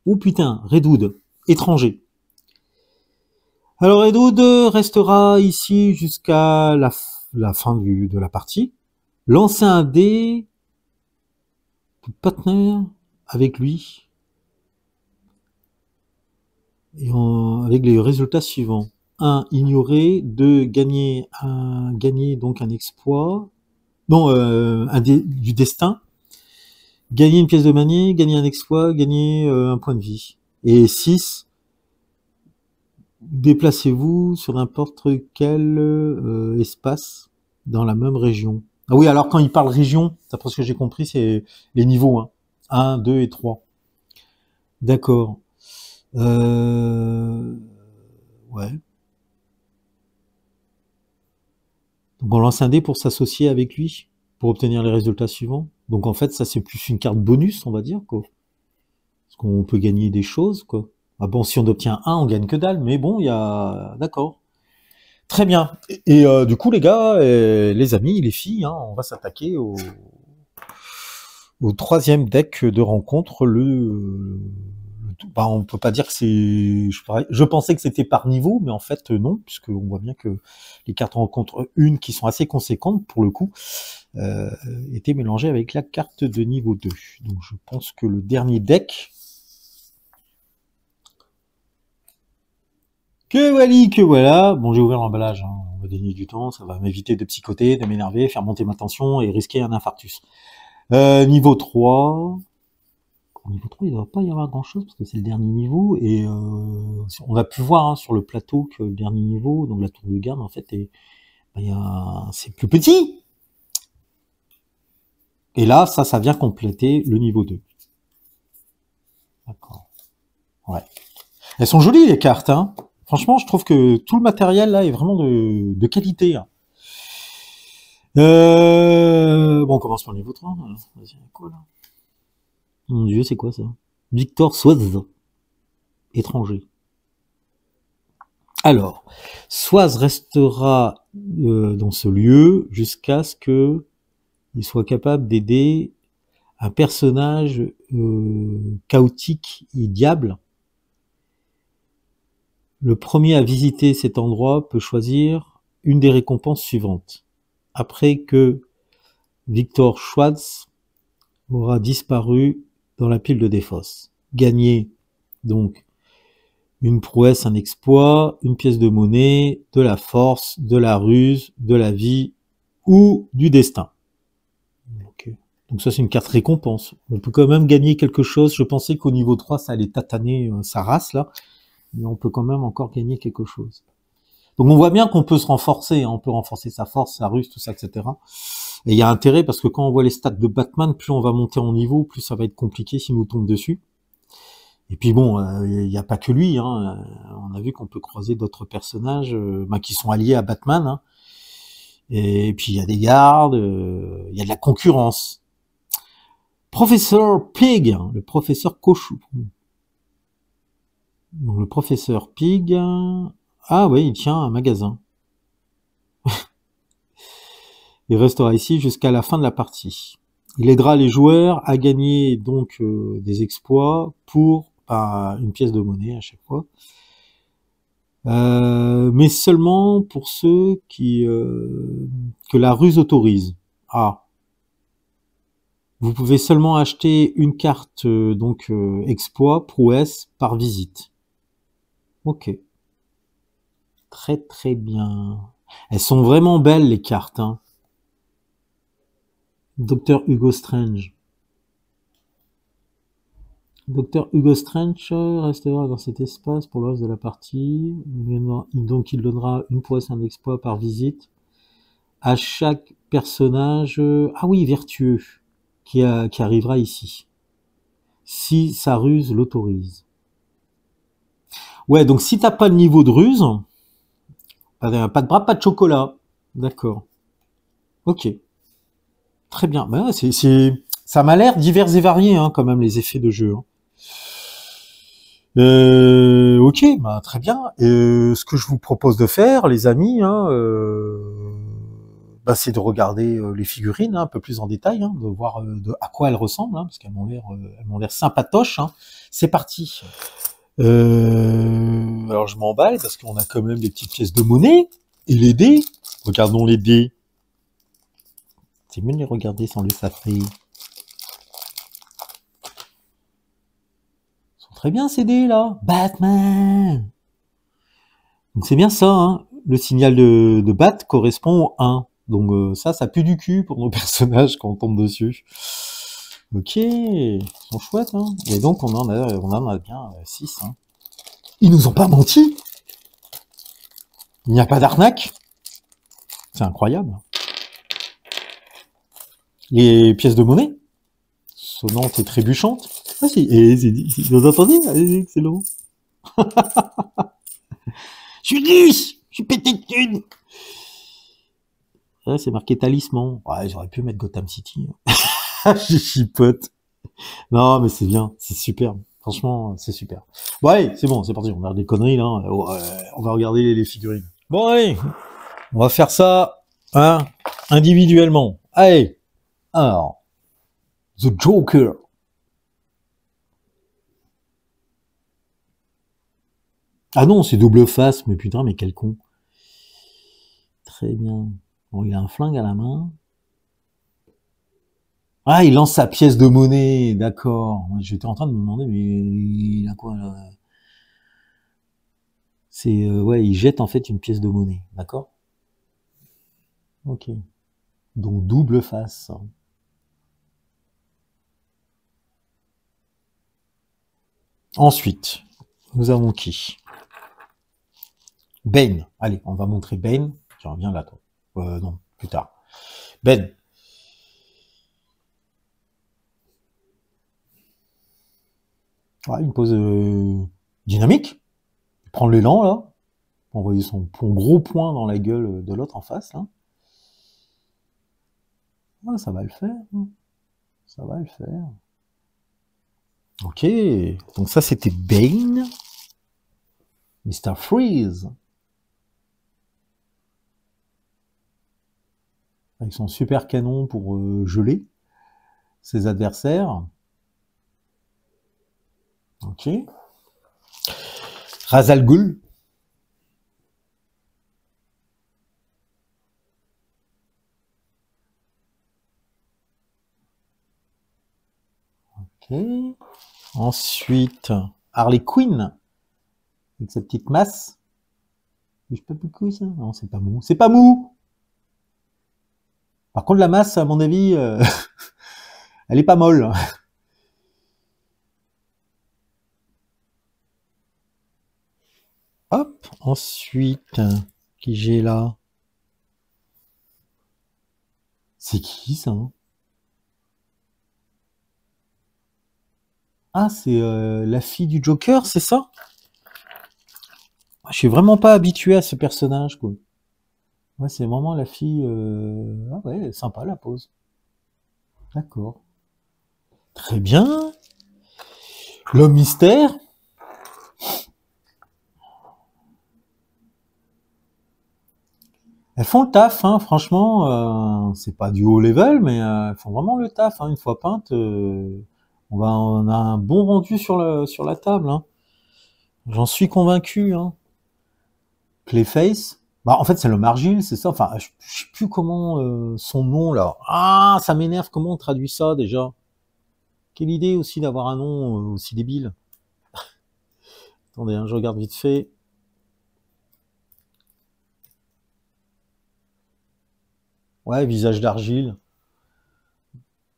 Oh putain, Redwood, étranger. Alors Redwood restera ici jusqu'à la fin de la partie. Lancez un dé, partenaire avec lui, et avec les résultats suivants. 1, ignorer. 2, gagner donc un exploit. Non, du destin. Gagner une pièce de monnaie, gagner un exploit, gagner un point de vie. Et 6, déplacez-vous sur n'importe quel espace dans la même région. Ah oui, alors quand il parle région, d'après ce que j'ai compris, c'est les niveaux 1, 2 et 3. D'accord. Ouais. Donc on lance un dé pour s'associer avec lui, pour obtenir les résultats suivants. Donc en fait, ça c'est plus une carte bonus, on va dire, quoi. Parce qu'on peut gagner des choses, quoi. Ah bon, si on obtient 1, on gagne que dalle, mais bon, il y a... D'accord. Très bien. Et du coup, les gars, les amis, les filles, hein, on va s'attaquer au troisième deck de rencontre. On peut pas dire que c'est... Je pensais que c'était par niveau, mais en fait, non, puisqu'on voit bien que les cartes rencontre une qui sont assez conséquentes, pour le coup, étaient mélangées avec la carte de niveau 2. Donc, je pense que le dernier deck... Que voilà. Bon, j'ai ouvert l'emballage, hein. On va gagner du temps, ça va m'éviter de psychoter, de m'énerver, faire monter ma tension et risquer un infarctus. Niveau 3. Niveau 3, il ne doit pas y avoir grand chose parce que c'est le dernier niveau et on a pu voir, hein, sur le plateau que le dernier niveau, donc la tour de garde, en fait, c'est plus petit. Et là, ça vient compléter le niveau 2. D'accord. Ouais. Elles sont jolies, les cartes, hein. Franchement, je trouve que tout le matériel, là, est vraiment de qualité, hein. Bon, on commence par le niveau 3. Vas-y, quoi, là? Mon Dieu, c'est quoi, ça? Victor Soise. Étranger. Alors, Soise restera dans ce lieu jusqu'à ce que il soit capable d'aider un personnage chaotique et diable. Le premier à visiter cet endroit peut choisir une des récompenses suivantes. Après que Victor Schwartz aura disparu dans la pile de défausse. Gagner donc une prouesse, un exploit, une pièce de monnaie, de la force, de la ruse, de la vie ou du destin. Okay. Donc ça c'est une carte récompense. On peut quand même gagner quelque chose. Je pensais qu'au niveau 3 ça allait tataner sa race là, mais on peut quand même encore gagner quelque chose. Donc on voit bien qu'on peut se renforcer, hein. On peut renforcer sa force, sa ruse, tout ça, etc. Et il y a intérêt parce que quand on voit les stats de Batman, plus on va monter en niveau, plus ça va être compliqué s'il nous tombe dessus. Et puis bon, il n'y a pas que lui, hein. On a vu qu'on peut croiser d'autres personnages qui sont alliés à Batman, hein. Et puis il y a des gardes, il y a de la concurrence. Professeur Pig, le professeur Cochou. Donc le professeur Pig, ah oui, il tient un magasin. Il restera ici jusqu'à la fin de la partie. Il aidera les joueurs à gagner donc des exploits pour une pièce de monnaie à chaque fois. Mais seulement pour ceux que la ruse autorise. Ah. Vous pouvez seulement acheter une carte exploit, prouesse, par visite. Ok. Très très bien. Elles sont vraiment belles les cartes, hein. Dr Hugo Strange. Dr Hugo Strange restera dans cet espace pour le reste de la partie. Donc il donnera une prouesse, un exploit par visite à chaque personnage, ah oui, vertueux, qui arrivera ici. Si sa ruse l'autorise. Ouais, donc si t'as pas le niveau de ruse, pas de bras, pas de chocolat. D'accord. Ok. Très bien. Ben, ça m'a l'air divers et varié, hein, quand même, les effets de jeu. Hein. Ok, bah, très bien. Ce que je vous propose de faire, les amis, hein, c'est de regarder les figurines, hein, un peu plus en détail, hein, de voir à quoi elles ressemblent, hein, parce qu'elles m'ont l'air sympatoches. Hein. C'est parti. Alors je m'emballe parce qu'on a quand même des petites pièces de monnaie et les dés. Regardons les dés. C'est mieux de les regarder sans le safrer. Très bien ces dés là, Batman. Donc c'est bien ça, hein. Le signal de Bat correspond au 1. Donc ça pue du cul pour nos personnages quand on tombe dessus. Ok, ils sont chouettes, hein. Et donc on en a bien 6. Hein. Ils nous ont pas menti. Il n'y a pas d'arnaque. C'est incroyable. Les pièces de monnaie, sonnantes et trébuchantes. Ah si, vous entendez? C'est excellent. Je suis riche, je suis pété de thunes. Ouais, c'est marqué talisman. Ouais, j'aurais pu mettre Gotham City. Je chipote. Non, mais c'est bien, c'est super. Franchement, c'est super. Bon, allez, c'est bon, c'est parti. On va des conneries, là. On va regarder les figurines. Bon, allez, on va faire ça, hein, individuellement. Allez. Alors, The Joker. Ah non, c'est double face, mais putain, mais quel con. Très bien. Bon, il a un flingue à la main. Ah, il lance sa pièce de monnaie, d'accord. J'étais en train de me demander, mais il a quoi là? C'est ouais, il jette en fait une pièce de monnaie, d'accord. Ok. Donc double face. Ensuite, nous avons qui? Ben. Allez, on va montrer Ben. Tiens, viens là, toi. Non, plus tard. Ben. Ouais, une pose dynamique. Il prend l'élan, là. Envoyer son gros poing dans la gueule de l'autre en face, là. Ouais, ça va le faire. Ça va le faire. Ok. Donc ça, c'était Bane. Mr. Freeze. Avec son super canon pour geler ses adversaires. Ok. Ra's al Ghul. Ok. Ensuite, Harley Quinn. Avec sa petite masse. Je peux plus couille, ça? Non, c'est pas mou. C'est pas mou! Par contre, la masse, à mon avis, elle est pas molle. Hop, ensuite, qui j'ai là? C'est qui ça? Ah, c'est la fille du Joker, c'est ça? Je suis vraiment pas habitué à ce personnage, quoi. Ouais, c'est vraiment la fille... Ah ouais, sympa la pose. D'accord. Très bien. L'homme mystère. Elles font le taf, hein, franchement, c'est pas du haut level, mais elles font vraiment le taf, hein, une fois peintes, on a un bon rendu sur la table, hein. J'en suis convaincu, hein. Clayface, bah en fait c'est l'homme argile, c'est ça, enfin je sais plus comment son nom là. Ah, ça m'énerve, comment on traduit ça déjà? Quelle idée aussi d'avoir un nom aussi débile. Attendez, hein, je regarde vite fait. Ouais, visage d'argile.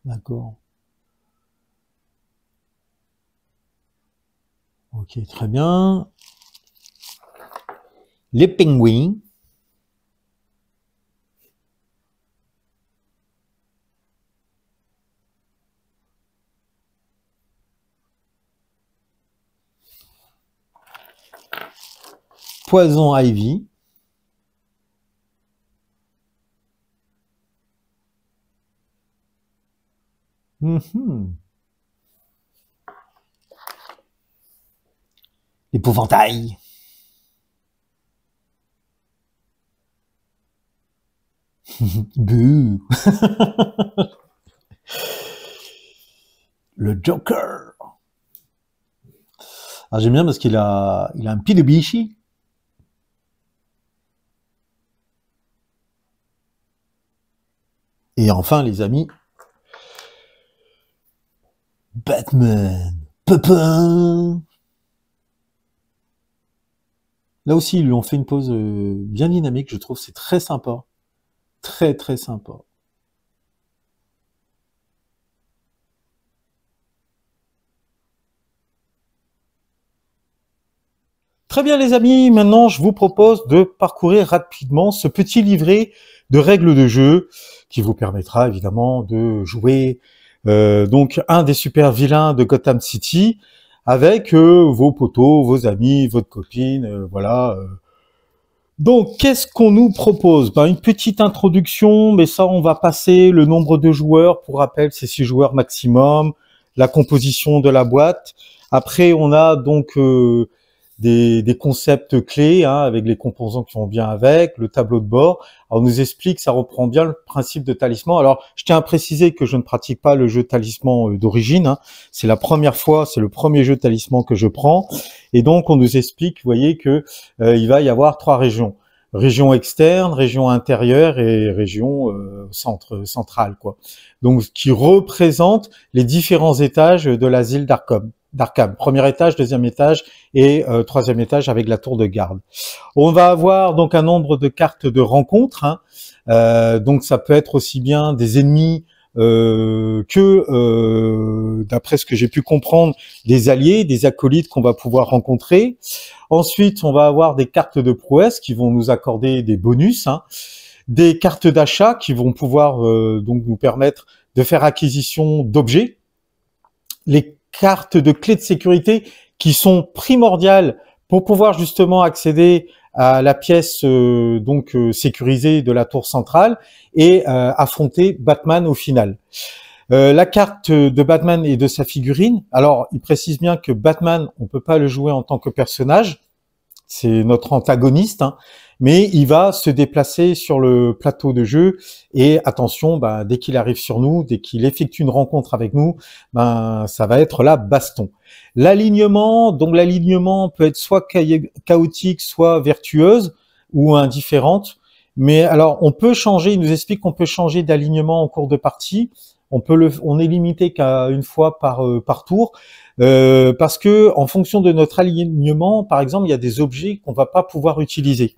D'accord. Ok, très bien. Les pingouins. Poison Ivy. L'épouvantail. Buh. Le Joker. Ah, j'aime bien parce qu'il a un pied de bichi. Et enfin, les amis, Batman. Papa. Là aussi, ils lui ont fait une pose bien dynamique, je trouve, c'est très sympa. Très, très sympa. Très bien les amis, maintenant je vous propose de parcourir rapidement ce petit livret de règles de jeu qui vous permettra évidemment de jouer donc un des super vilains de Gotham City avec vos potos, vos amis, votre copine, voilà. Donc qu'est-ce qu'on nous propose? Ben, une petite introduction, mais ça on va passer le nombre de joueurs, pour rappel c'est 6 joueurs maximum, la composition de la boîte. Après on a donc des concepts clés, hein, avec les composants qui vont bien avec, le tableau de bord. Alors, on nous explique, ça reprend bien le principe de talisman. Alors, je tiens à préciser que je ne pratique pas le jeu talisman d'origine, hein. C'est la première fois, c'est le premier jeu talisman que je prends. Et donc, on nous explique, vous voyez, que il va y avoir 3 régions. Région externe, région intérieure et région centrale, quoi. Donc, qui représente les différents étages de l'asile d'Arkham. Premier étage, deuxième étage et troisième étage avec la tour de garde. On va avoir donc un nombre de cartes de rencontre, hein. Donc ça peut être aussi bien des ennemis que, d'après ce que j'ai pu comprendre, des alliés, des acolytes qu'on va pouvoir rencontrer. Ensuite, on va avoir des cartes de prouesse qui vont nous accorder des bonus, hein. Des cartes d'achat qui vont pouvoir donc nous permettre de faire acquisition d'objets. Les cartes de clés de sécurité qui sont primordiales pour pouvoir justement accéder à la pièce sécurisée de la tour centrale et affronter Batman au final. La carte de Batman et de sa figurine. Alors, il précise bien que Batman, on peut pas le jouer en tant que personnage. C'est notre antagoniste, hein, mais il va se déplacer sur le plateau de jeu et attention, dès qu'il arrive sur nous, dès qu'il effectue une rencontre avec nous, ça va être la baston. L'alignement, donc l'alignement peut être soit chaotique, soit vertueuse ou indifférente. Mais alors, on peut changer. Il nous explique qu'on peut changer d'alignement en cours de partie. On est limité qu'à une fois par tour. Parce que en fonction de notre alignement, par exemple, il y a des objets qu'on va pas pouvoir utiliser.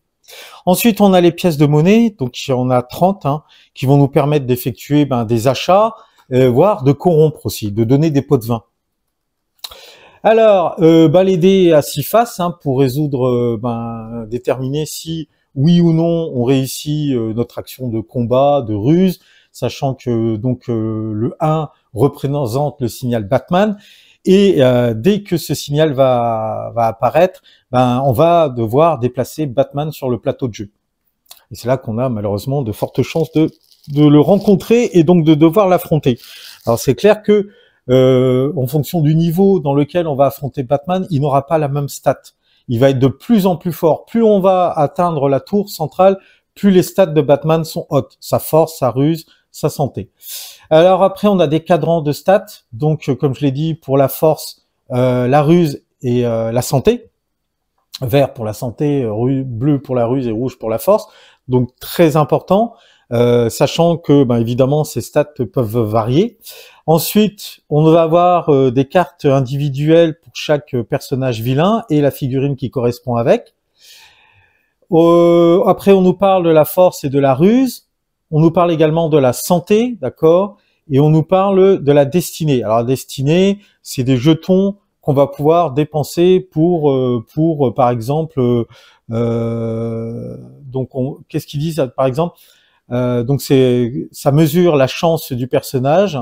Ensuite, on a les pièces de monnaie, donc il y en a 30, qui vont nous permettre d'effectuer des achats, voire de corrompre aussi, de donner des pots de vin. Alors, les dés à 6 faces pour résoudre, déterminer si oui ou non on réussit notre action de combat, de ruse, sachant que le 1 représente le signal Batman. Et dès que ce signal va apparaître, on va devoir déplacer Batman sur le plateau de jeu. Et c'est là qu'on a malheureusement de fortes chances de le rencontrer et donc de devoir l'affronter. Alors c'est clair que en fonction du niveau dans lequel on va affronter Batman, il n'aura pas la même stat. Il va être de plus en plus fort. Plus on va atteindre la tour centrale, plus les stats de Batman sont hautes. Sa force, sa ruse, sa santé. Alors après, on a des cadrans de stats. Donc, comme je l'ai dit, pour la force, la ruse et la santé. Vert pour la santé, bleu pour la ruse et rouge pour la force. Donc, très important, sachant que, évidemment, ces stats peuvent varier. Ensuite, on va avoir des cartes individuelles pour chaque personnage vilain et la figurine qui correspond avec. Après, on nous parle de la force et de la ruse. On nous parle également de la santé, d'accord, et on nous parle de la destinée. Alors la destinée, c'est des jetons qu'on va pouvoir dépenser pour par exemple, qu'est-ce qu'ils disent par exemple, ça mesure la chance du personnage.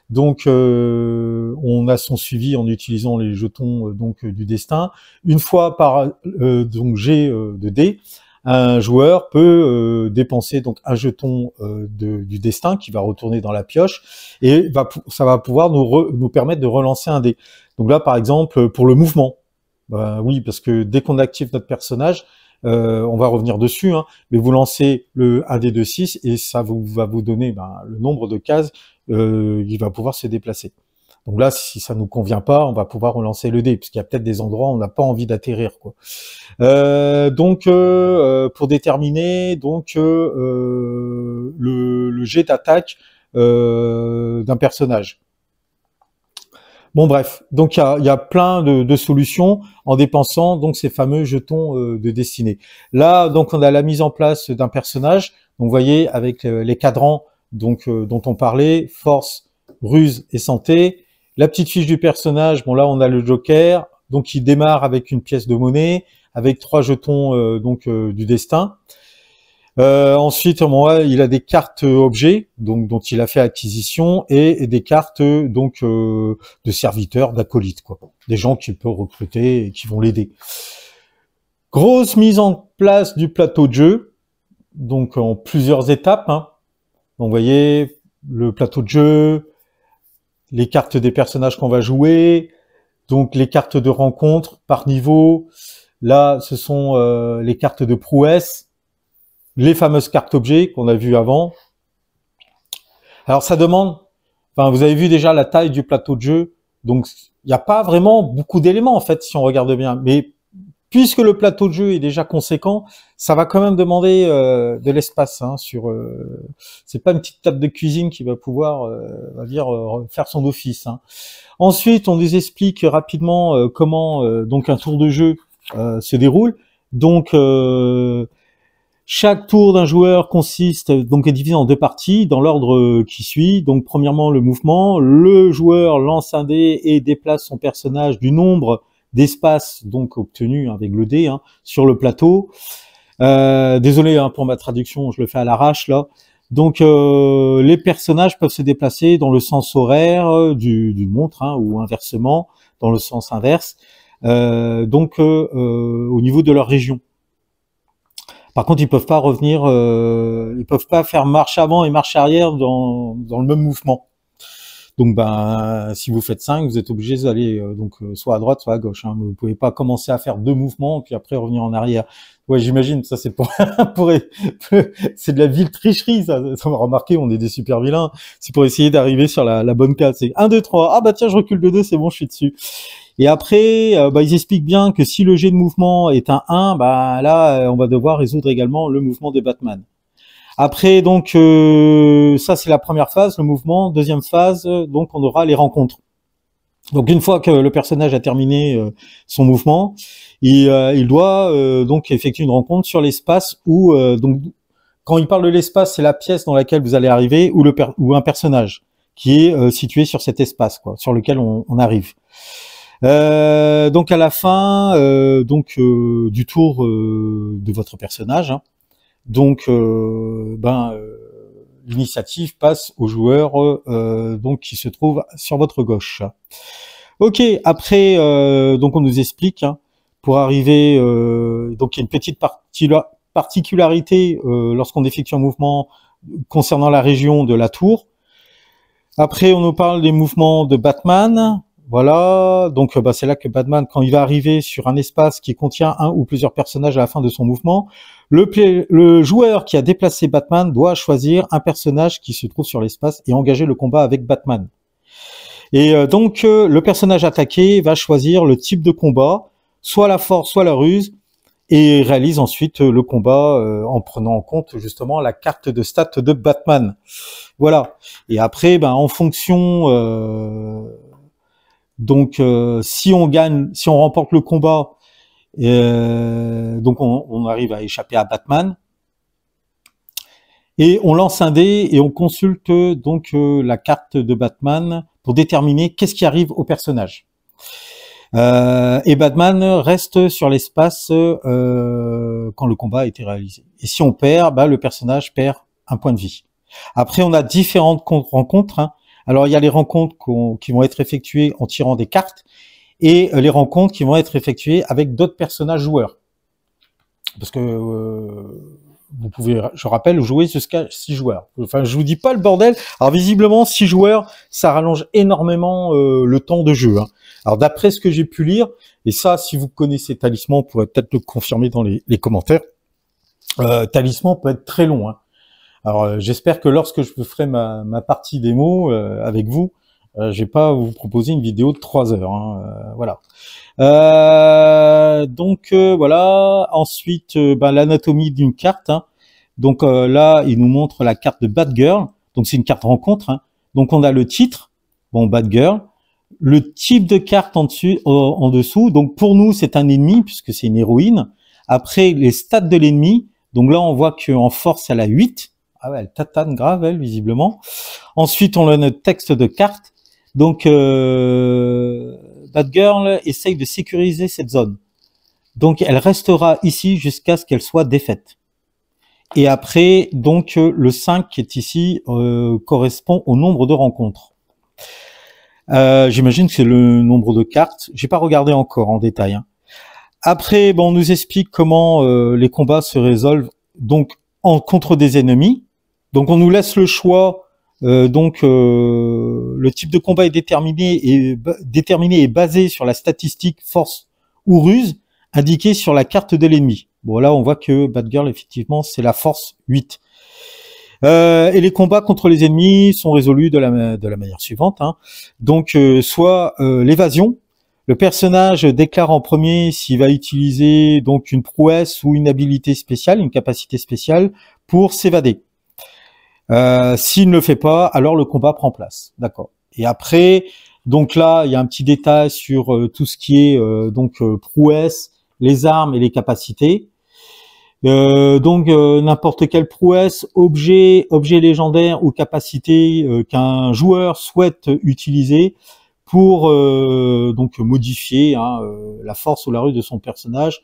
Donc on a son suivi en utilisant les jetons du destin. Une fois par jet de dés, un joueur peut dépenser donc un jeton du destin qui va retourner dans la pioche et ça va pouvoir nous permettre de relancer un dé. Donc là, par exemple, pour le mouvement, oui, parce que dès qu'on active notre personnage, on va revenir dessus, mais vous lancez un dé de 6 et ça va vous donner le nombre de cases il va pouvoir se déplacer. Donc là, si ça nous convient pas, on va pouvoir relancer le dé, parce qu'il y a peut-être des endroits où on n'a pas envie d'atterrir, quoi. Pour déterminer le jet d'attaque d'un personnage. Bon bref, donc il y a plein de solutions en dépensant donc ces fameux jetons de destinée. Là, donc on a la mise en place d'un personnage. Donc vous voyez avec les cadrans dont on parlait, force, ruse et santé. La petite fiche du personnage, bon là on a le Joker, donc il démarre avec une pièce de monnaie, avec 3 jetons du destin. Ensuite, il a des cartes objets, dont il a fait acquisition, et des cartes de serviteurs, d'acolytes, quoi. Des gens qu'il peut recruter et qui vont l'aider. Grosse mise en place du plateau de jeu, donc en plusieurs étapes. Donc, vous voyez le plateau de jeu, les cartes des personnages qu'on va jouer, donc les cartes de rencontre par niveau. Là, ce sont les cartes de prouesse, les fameuses cartes objets qu'on a vues avant. Alors ça demande, vous avez vu déjà la taille du plateau de jeu, donc il n'y a pas vraiment beaucoup d'éléments en fait si on regarde bien, mais puisque le plateau de jeu est déjà conséquent, ça va quand même demander de l'espace. C'est pas une petite table de cuisine qui va pouvoir, faire son office. Ensuite, on nous explique rapidement comment donc un tour de jeu se déroule. Donc chaque tour d'un joueur est divisé en 2 parties dans l'ordre qui suit. Donc premièrement le mouvement, le joueur lance un dé et déplace son personnage du nombre d'espaces obtenu avec le dé sur le plateau. Désolé pour ma traduction, je le fais à l'arrache là. Donc les personnages peuvent se déplacer dans le sens horaire du montre, hein, ou inversement dans le sens inverse, au niveau de leur région. Par contre, ils peuvent pas revenir, ils peuvent pas faire marche avant et marche arrière dans le même mouvement. Donc, si vous faites 5, vous êtes obligé d'aller soit à droite, soit à gauche. Hein. Vous pouvez pas commencer à faire 2 mouvements puis après revenir en arrière. Ouais, j'imagine. Ça, c'est c'est de la ville tricherie. Ça m'a remarqué. On est des super vilains. C'est pour essayer d'arriver sur la bonne case. C'est 1, 2, 3. Ah bah tiens, je recule de 2, c'est bon, je suis dessus. Et après, ils expliquent bien que si le jet de mouvement est un 1, là, on va devoir résoudre également le mouvement de Batman. Après, donc, ça, c'est la première phase, le mouvement. Deuxième phase, donc, on aura les rencontres. Donc, une fois que le personnage a terminé son mouvement, il doit donc effectuer une rencontre sur l'espace où, donc, quand il parle de l'espace, c'est la pièce dans laquelle vous allez arriver ou un personnage qui est situé sur cet espace, quoi, sur lequel on arrive. Donc, à la fin du tour de votre personnage, hein, donc, l'initiative passe au joueur donc qui se trouve sur votre gauche. Ok, après, donc on nous explique, hein, pour arriver, donc il y a une petite particularité lorsqu'on effectue un mouvement concernant la région de la tour. Après, on nous parle des mouvements de Batman. Voilà, donc c'est là que Batman, quand il va arriver sur un espace qui contient un ou plusieurs personnages à la fin de son mouvement, le joueur qui a déplacé Batman doit choisir un personnage qui se trouve sur l'espace et engager le combat avec Batman. Et le personnage attaqué va choisir le type de combat, soit la force, soit la ruse, et réalise ensuite le combat en prenant en compte justement la carte de stats de Batman. Voilà. Et après, en fonction... Donc, si on gagne, si on remporte le combat, donc on arrive à échapper à Batman. Et on lance un dé et on consulte donc la carte de Batman pour déterminer qu'est-ce qui arrive au personnage. Et Batman reste sur l'espace quand le combat a été réalisé. Et si on perd, le personnage perd un point de vie. Après, on a différentes rencontres, hein. Alors, il y a les rencontres qui vont être effectuées en tirant des cartes et les rencontres qui vont être effectuées avec d'autres personnages joueurs. Parce que vous pouvez, je rappelle, jouer jusqu'à 6 joueurs. Enfin, je vous dis pas le bordel. Alors, visiblement, 6 joueurs, ça rallonge énormément le temps de jeu, hein. Alors, d'après ce que j'ai pu lire, et ça, si vous connaissez Talisman, vous pourrez peut-être le confirmer dans les commentaires, Talisman peut être très long, hein. Alors, j'espère que lorsque je ferai ma partie démo avec vous, je vais pas vous proposer une vidéo de 3 heures, hein, voilà. Voilà. Ensuite, l'anatomie d'une carte, hein. Donc là, il nous montre la carte de Batgirl. Donc c'est une carte rencontre, hein. Donc on a le titre, Batgirl, le type de carte en dessous. Donc pour nous, c'est un ennemi puisque c'est une héroïne. Après, les stats de l'ennemi. Donc là, on voit qu'en force, elle a 8. Ah ouais, elle tatane grave, elle, visiblement. Ensuite, on a notre texte de carte. Donc, Batgirl essaye de sécuriser cette zone. Donc, elle restera ici jusqu'à ce qu'elle soit défaite. Et après, donc, le 5 qui est ici correspond au nombre de rencontres. J'imagine que c'est le nombre de cartes. J'ai pas regardé encore en détail, hein. Après, on nous explique comment les combats se résolvent donc contre des ennemis. Donc, on nous laisse le choix. Le type de combat est déterminé et basé sur la statistique force ou ruse indiquée sur la carte de l'ennemi. Bon, là, on voit que Batgirl, effectivement, c'est la force 8. Et les combats contre les ennemis sont résolus de la manière suivante, hein. Donc, soit l'évasion. Le personnage déclare en premier s'il va utiliser donc une prouesse ou une habilité spéciale, une capacité spéciale pour s'évader. S'il ne le fait pas, alors le combat prend place. D'accord. Et après, donc là, il y a un petit détail sur tout ce qui est prouesse, les armes et les capacités. N'importe quelle prouesse, objet légendaire ou capacité qu'un joueur souhaite utiliser pour modifier la force ou la ruse de son personnage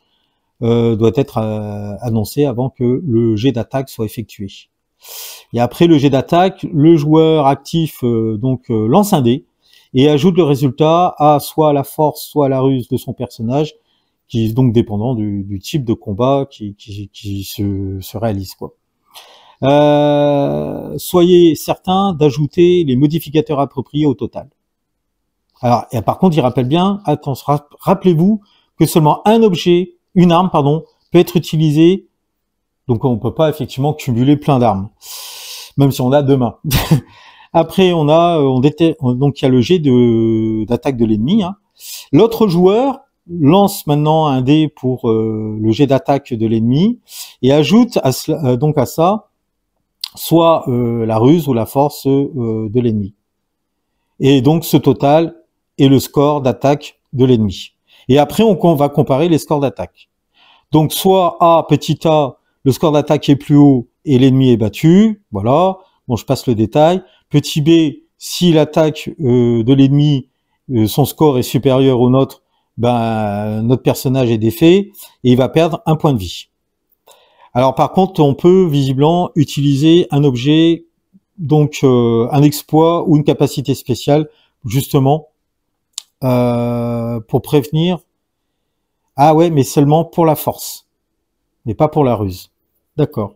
doit être annoncé avant que le jet d'attaque soit effectué. Et après le jet d'attaque, le joueur actif lance un dé et ajoute le résultat à soit la force, soit la ruse de son personnage, qui est donc dépendant du type de combat qui se réalise, quoi. Soyez certain d'ajouter les modificateurs appropriés au total. Alors, et par contre, il rappelle bien, attention, rappelez-vous que seulement un objet, une arme, pardon, peut être utilisé. Donc, on peut pas effectivement cumuler plein d'armes, même si on a deux mains. Après, donc il y a le jet d'attaque de l'ennemi, hein. L'autre joueur lance maintenant un dé pour le jet d'attaque de l'ennemi et ajoute à ça soit la ruse ou la force de l'ennemi. Et donc ce total est le score d'attaque de l'ennemi. Et après on va comparer les scores d'attaque. Donc soit petit a, le score d'attaque est plus haut et l'ennemi est battu, voilà. Bon, je passe le détail. Petit b, si l'attaque de l'ennemi, son score est supérieur au nôtre, ben notre personnage est défait et il va perdre un point de vie. Alors par contre, on peut visiblement utiliser un objet, donc un exploit ou une capacité spéciale, justement, pour prévenir. Ah ouais, mais seulement pour la force, mais pas pour la ruse. D'accord.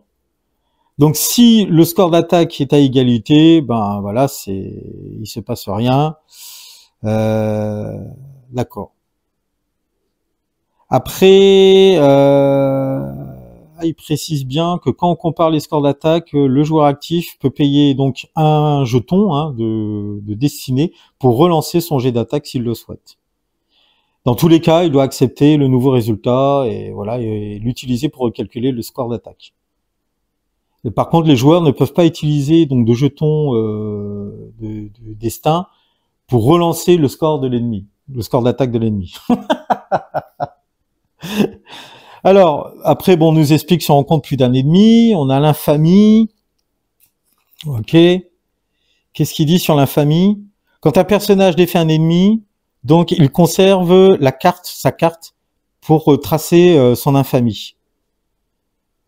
Donc si le score d'attaque est à égalité, ben voilà, il se passe rien. D'accord. Après, il précise bien que quand on compare les scores d'attaque, le joueur actif peut payer donc un jeton de destinée pour relancer son jet d'attaque s'il le souhaite. Dans tous les cas, il doit accepter le nouveau résultat et voilà, et l'utiliser pour recalculer le score d'attaque. Par contre, les joueurs ne peuvent pas utiliser donc de jetons de destin pour relancer le score de l'ennemi, le score d'attaque de l'ennemi. Alors, après, bon, on nous explique si on rencontre plus d'un ennemi, on a l'infamie. Ok. Qu'est-ce qu'il dit sur l'infamie? Quand un personnage défait un ennemi, donc il conserve sa carte pour tracer son infamie.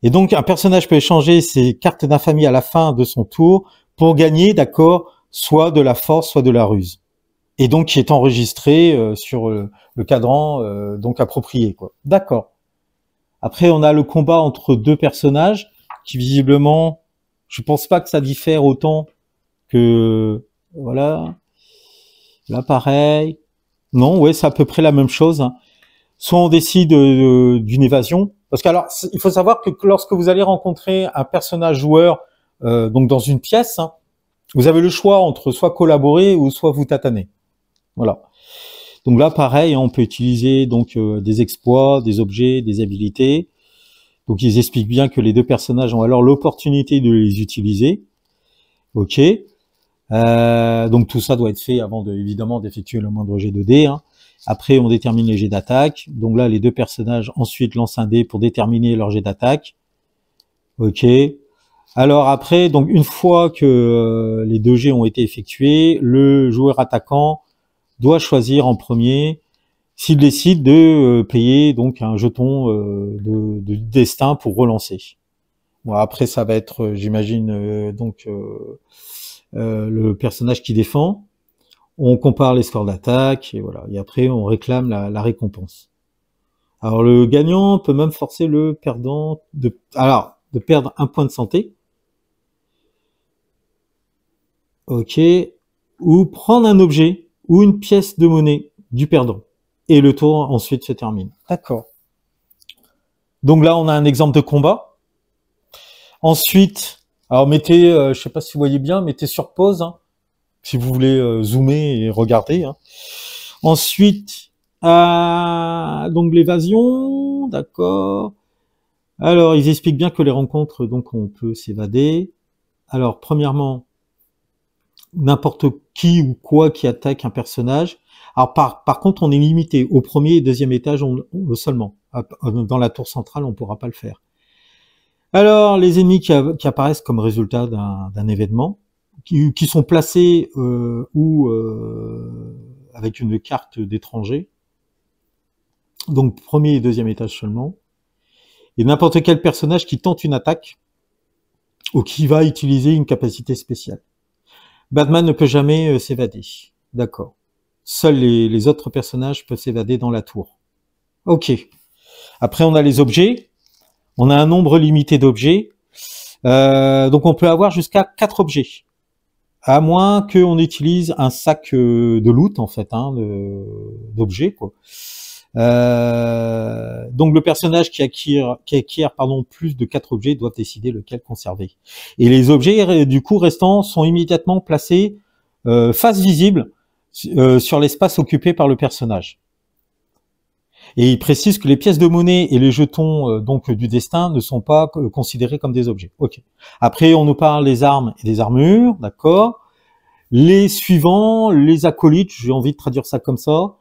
Et donc, un personnage peut échanger ses cartes d'infamie à la fin de son tour pour gagner, d'accord, soit de la force, soit de la ruse. Et donc, qui est enregistré sur le cadran donc approprié, quoi. D'accord. Après, on a le combat entre deux personnages qui, visiblement, je pense pas que ça diffère autant que... Voilà. Là, pareil. Non, ouais, c'est à peu près la même chose, hein. Soit on décide d'une évasion, parce qu'alors il faut savoir que lorsque vous allez rencontrer un personnage joueur donc dans une pièce, hein, vous avez le choix entre soit collaborer ou soit vous tataner. Voilà. Donc là pareil, hein, on peut utiliser donc des exploits, des objets, des habilités. Donc ils expliquent bien que les deux personnages ont alors l'opportunité de les utiliser. Ok. Donc tout ça doit être fait avant évidemment d'effectuer le moindre jet de dés, hein. Après, on détermine les jets d'attaque. Donc là, les deux personnages ensuite lancent un dé pour déterminer leur jet d'attaque. Ok. Alors après, donc une fois que les deux jets ont été effectués, le joueur attaquant doit choisir en premier s'il décide de payer donc un jeton de destin pour relancer. Bon, après, ça va être, j'imagine, le personnage qui défend. On compare les scores d'attaque et voilà. Et après, on réclame la récompense. Alors, le gagnant peut même forcer le perdant de perdre un point de santé. Ok. Ou prendre un objet ou une pièce de monnaie du perdant. Et le tour ensuite se termine. D'accord. Donc là, on a un exemple de combat. Ensuite, alors mettez, je sais pas si vous voyez bien, mettez sur pause, hein, si vous voulez zoomer et regarder, hein. Ensuite, donc l'évasion, d'accord. Alors, ils expliquent bien que les rencontres, donc on peut s'évader. Alors, premièrement, n'importe qui ou quoi qui attaque un personnage. Alors, par contre, on est limité au premier et deuxième étage seulement. Dans la tour centrale, on ne pourra pas le faire. Alors, les ennemis qui apparaissent comme résultat d'un événement, qui sont placés avec une carte d'étranger, donc premier et deuxième étage seulement, et n'importe quel personnage qui tente une attaque, ou qui va utiliser une capacité spéciale. Batman ne peut jamais s'évader. D'accord. Seuls les autres personnages peuvent s'évader dans la tour. Ok. Après, on a les objets. On a un nombre limité d'objets. Donc, on peut avoir jusqu'à 4 objets. À moins qu'on utilise un sac de loot, en fait, hein, d'objets, quoi. Donc le personnage qui acquiert plus de 4 objets doit décider lequel conserver. Et les objets du coup restants sont immédiatement placés face visible sur l'espace occupé par le personnage. Et il précise que les pièces de monnaie et les jetons donc du destin ne sont pas considérés comme des objets. Ok. Après on nous parle des armes et des armures, d'accord. Les suivants, les acolytes, j'ai envie de traduire ça comme ça.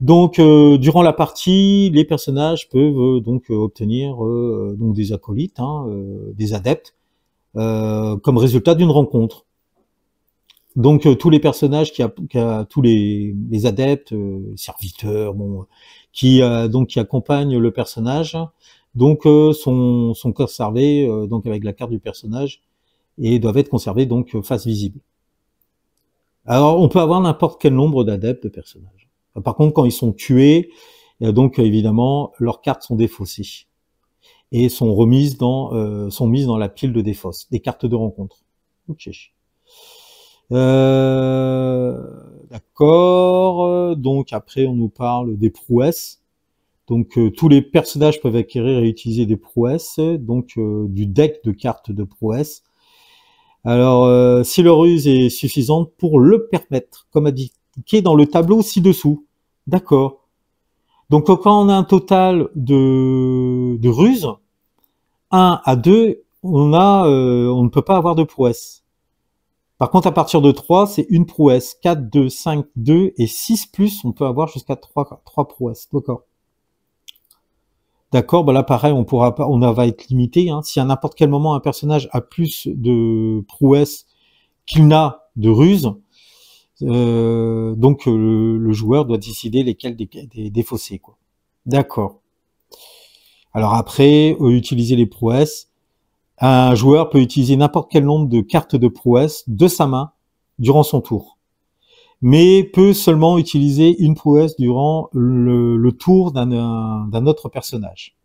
Donc, durant la partie, les personnages peuvent donc obtenir donc des acolytes, hein, des adeptes, comme résultat d'une rencontre. Donc, tous les personnages tous les adeptes, serviteurs, bon, qui accompagnent le personnage, donc sont conservés donc avec la carte du personnage et doivent être conservés donc face visible. Alors, on peut avoir n'importe quel nombre d'adeptes de personnages. Par contre, quand ils sont tués, donc évidemment, leurs cartes sont défaussées et sont mises dans la pile de défausse, des cartes de rencontre. Ok. D'accord. Donc après, on nous parle des prouesses. Donc tous les personnages peuvent acquérir et utiliser des prouesses, donc du deck de cartes de prouesses. Alors, si leur ruse est suffisante pour le permettre, comme indiqué dans le tableau ci-dessous. D'accord. Donc, quand on a un total de ruses, 1 à 2, on ne peut pas avoir de prouesse. Par contre, à partir de 3, c'est une prouesse. 4, 2, 5, 2 et 6 plus, on peut avoir jusqu'à 3 prouesses. D'accord. D'accord, bah là pareil, on va être limité. Hein. Si à n'importe quel moment un personnage a plus de prouesses qu'il n'a de ruses, donc le joueur doit décider lesquels défausser, quoi. D'accord. Alors après, utiliser les prouesses. Un joueur peut utiliser n'importe quel nombre de cartes de prouesses de sa main durant son tour, mais peut seulement utiliser une prouesse durant le tour d'un autre personnage.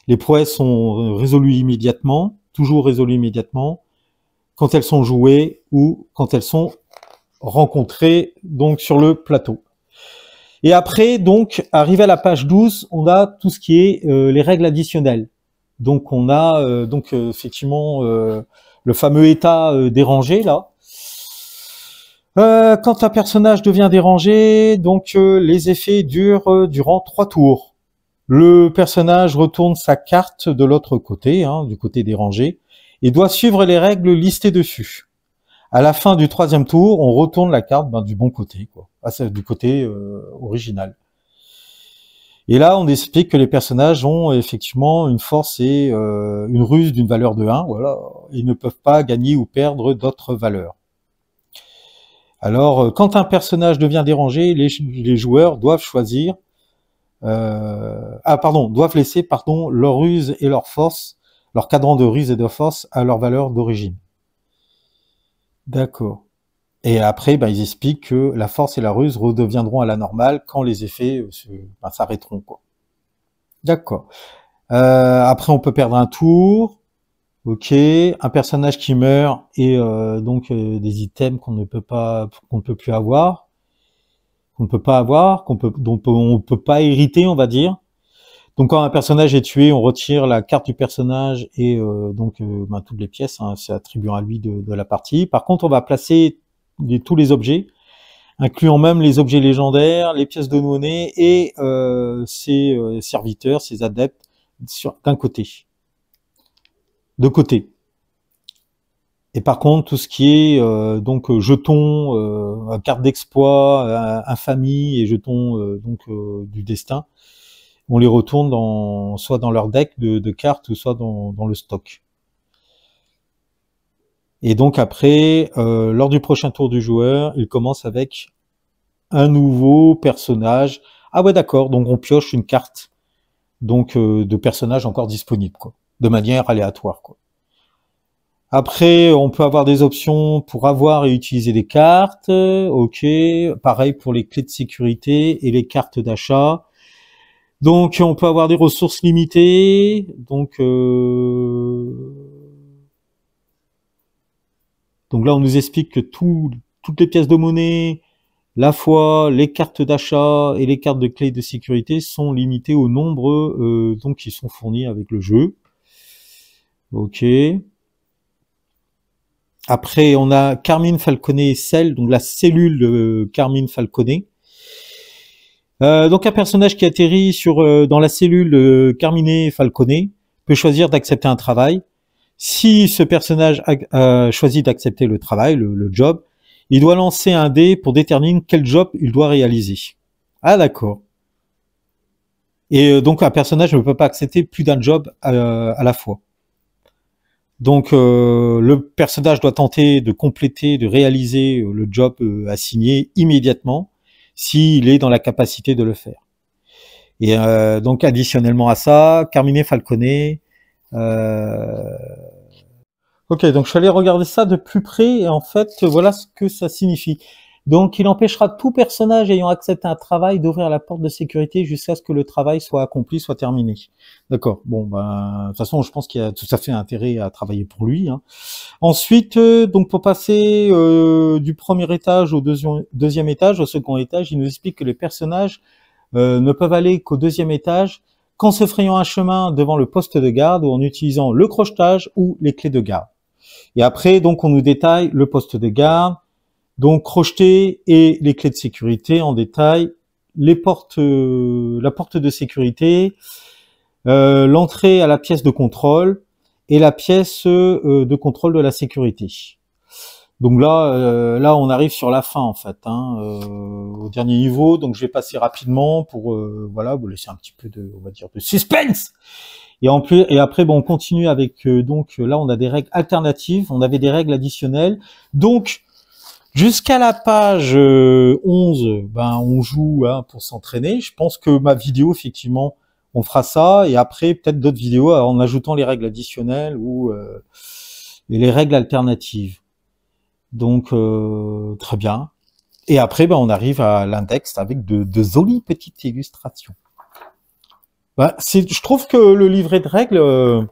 Les prouesses sont résolues immédiatement, toujours résolues immédiatement, quand elles sont jouées ou quand elles sont rencontrées donc sur le plateau. Et après, donc, arrivé à la page 12, on a tout ce qui est les règles additionnelles. Donc, on a effectivement le fameux état dérangé, là. Quand un personnage devient dérangé, donc les effets durent durant 3 tours. Le personnage retourne sa carte de l'autre côté, hein, du côté dérangé, et doit suivre les règles listées dessus. À la fin du 3e tour, on retourne la carte du bon côté, quoi, du côté original. Et là, on explique que les personnages ont effectivement une force et une ruse d'une valeur de 1, voilà, ils ne peuvent pas gagner ou perdre d'autres valeurs. Alors, quand un personnage devient dérangé, les joueurs doivent choisir, doivent laisser, leur ruse et leur force, leur cadran de ruse et de force à leur valeur d'origine. D'accord. Et après, ils expliquent que la force et la ruse redeviendront à la normale quand les effets s'arrêteront, quoi. D'accord. Après, on peut perdre un tour. Ok. Un personnage qui meurt et des items qu'on ne peut plus avoir, dont on peut pas hériter, on va dire. Donc quand un personnage est tué, on retire la carte du personnage et toutes les pièces, hein, c'est attribuant à lui de la partie. Par contre, on va placer tous les objets, incluant même les objets légendaires, les pièces de monnaie et ses serviteurs, ses adeptes, d'un côté. De côté. Et par contre, tout ce qui est jetons, carte d'exploit, infamie et jetons du destin, on les retourne soit dans leur deck de cartes ou soit dans le stock. Et donc après, lors du prochain tour du joueur, il commence avec un nouveau personnage. Ah ouais, d'accord, donc on pioche une carte de personnage encore disponible, quoi, de manière aléatoire, quoi. Après, on peut avoir des options pour avoir et utiliser des cartes. Ok. Pareil pour les clés de sécurité et les cartes d'achat. Donc, on peut avoir des ressources limitées. Donc là, on nous explique que toutes les pièces de monnaie, la foi, les cartes d'achat et les cartes de clés de sécurité sont limitées au nombre donc qui sont fournis avec le jeu. Ok. Après, on a Carmine Falcone Cell, donc la cellule de Carmine Falcone. Donc un personnage qui atterrit dans la cellule de Carmine Falcone peut choisir d'accepter un travail. Si ce personnage choisit d'accepter le travail, le job, il doit lancer un dé pour déterminer quel job il doit réaliser. Ah d'accord. Et donc un personnage ne peut pas accepter plus d'un job à la fois. Donc le personnage doit tenter de compléter, de réaliser le job assigné immédiatement s'il est dans la capacité de le faire. Et donc additionnellement à ça, Carmine Falcone. Ok, donc je suis allé regarder ça de plus près et en fait voilà ce que ça signifie. Donc il empêchera tout personnage ayant accepté un travail d'ouvrir la porte de sécurité jusqu'à ce que le travail soit accompli, soit terminé. D'accord. Bon, ben de toute façon, je pense qu'il y a tout à fait intérêt à travailler pour lui. Hein. Ensuite, donc pour passer du premier étage au deuxième étage, au second étage, il nous explique que les personnages ne peuvent aller qu'au deuxième étage qu'en se frayant un chemin devant le poste de garde ou en utilisant le crochetage ou les clés de garde. Et après, donc, on nous détaille le poste de garde, donc crocheter et les clés de sécurité en détail, les portes, la porte de sécurité, l'entrée à la pièce de contrôle et la pièce de contrôle de la sécurité. Donc là, on arrive sur la fin en fait, hein, au dernier niveau. Donc je vais passer rapidement pour voilà, vous laisser un petit peu de, on va dire, de suspense. Et après, bon, on continue avec donc là, on a des règles alternatives, on avait des règles additionnelles. Donc jusqu'à la page 11, ben on joue hein, pour s'entraîner. Je pense que ma vidéo, effectivement, on fera ça. Et après, peut-être d'autres vidéos en ajoutant les règles additionnelles ou les règles alternatives. Donc très bien. Et après, ben on arrive à l'index avec de jolies petites illustrations. Ben, je trouve que le livret de règles,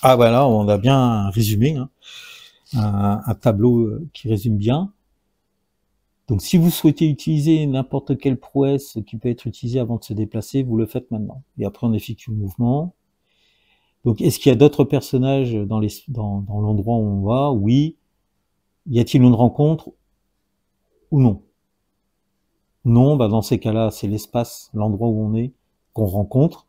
ah voilà, on a bien résumé, hein, un tableau qui résume bien. Donc si vous souhaitez utiliser n'importe quelle prouesse qui peut être utilisée avant de se déplacer, vous le faites maintenant. Et après on effectue le mouvement. Donc est-ce qu'il y a d'autres personnages dans l'endroit où on va? Oui. Y a-t-il une rencontre ou non? Non, bah dans ces cas-là, c'est l'espace, l'endroit où on est, qu'on rencontre.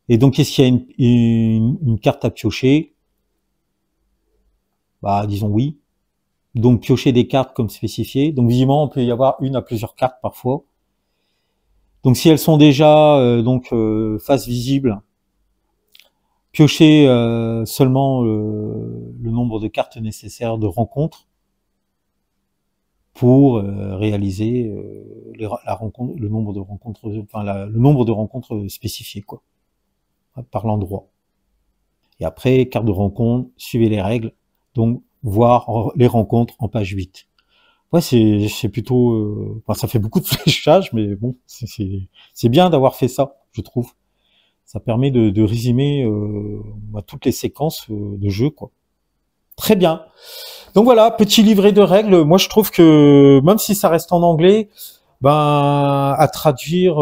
Et donc, est-ce qu'il y a une carte à piocher? Bah, disons oui. Donc, piocher des cartes comme spécifié. Donc, visiblement, on peut y avoir une à plusieurs cartes parfois. Donc, si elles sont déjà face visible, piocher seulement le nombre de cartes nécessaires de rencontres pour réaliser la rencontre, le nombre de rencontres, enfin le nombre de rencontres spécifiées quoi, par l'endroit. Et après, carte de rencontre, suivez les règles, donc voir les rencontres en page 8. Ouais, c'est plutôt, enfin, ça fait beaucoup de fléchage, mais bon, c'est bien d'avoir fait ça, je trouve. Ça permet de résumer toutes les séquences de jeu, quoi. Très bien. Donc voilà, petit livret de règles. Moi, je trouve que même si ça reste en anglais, ben à traduire,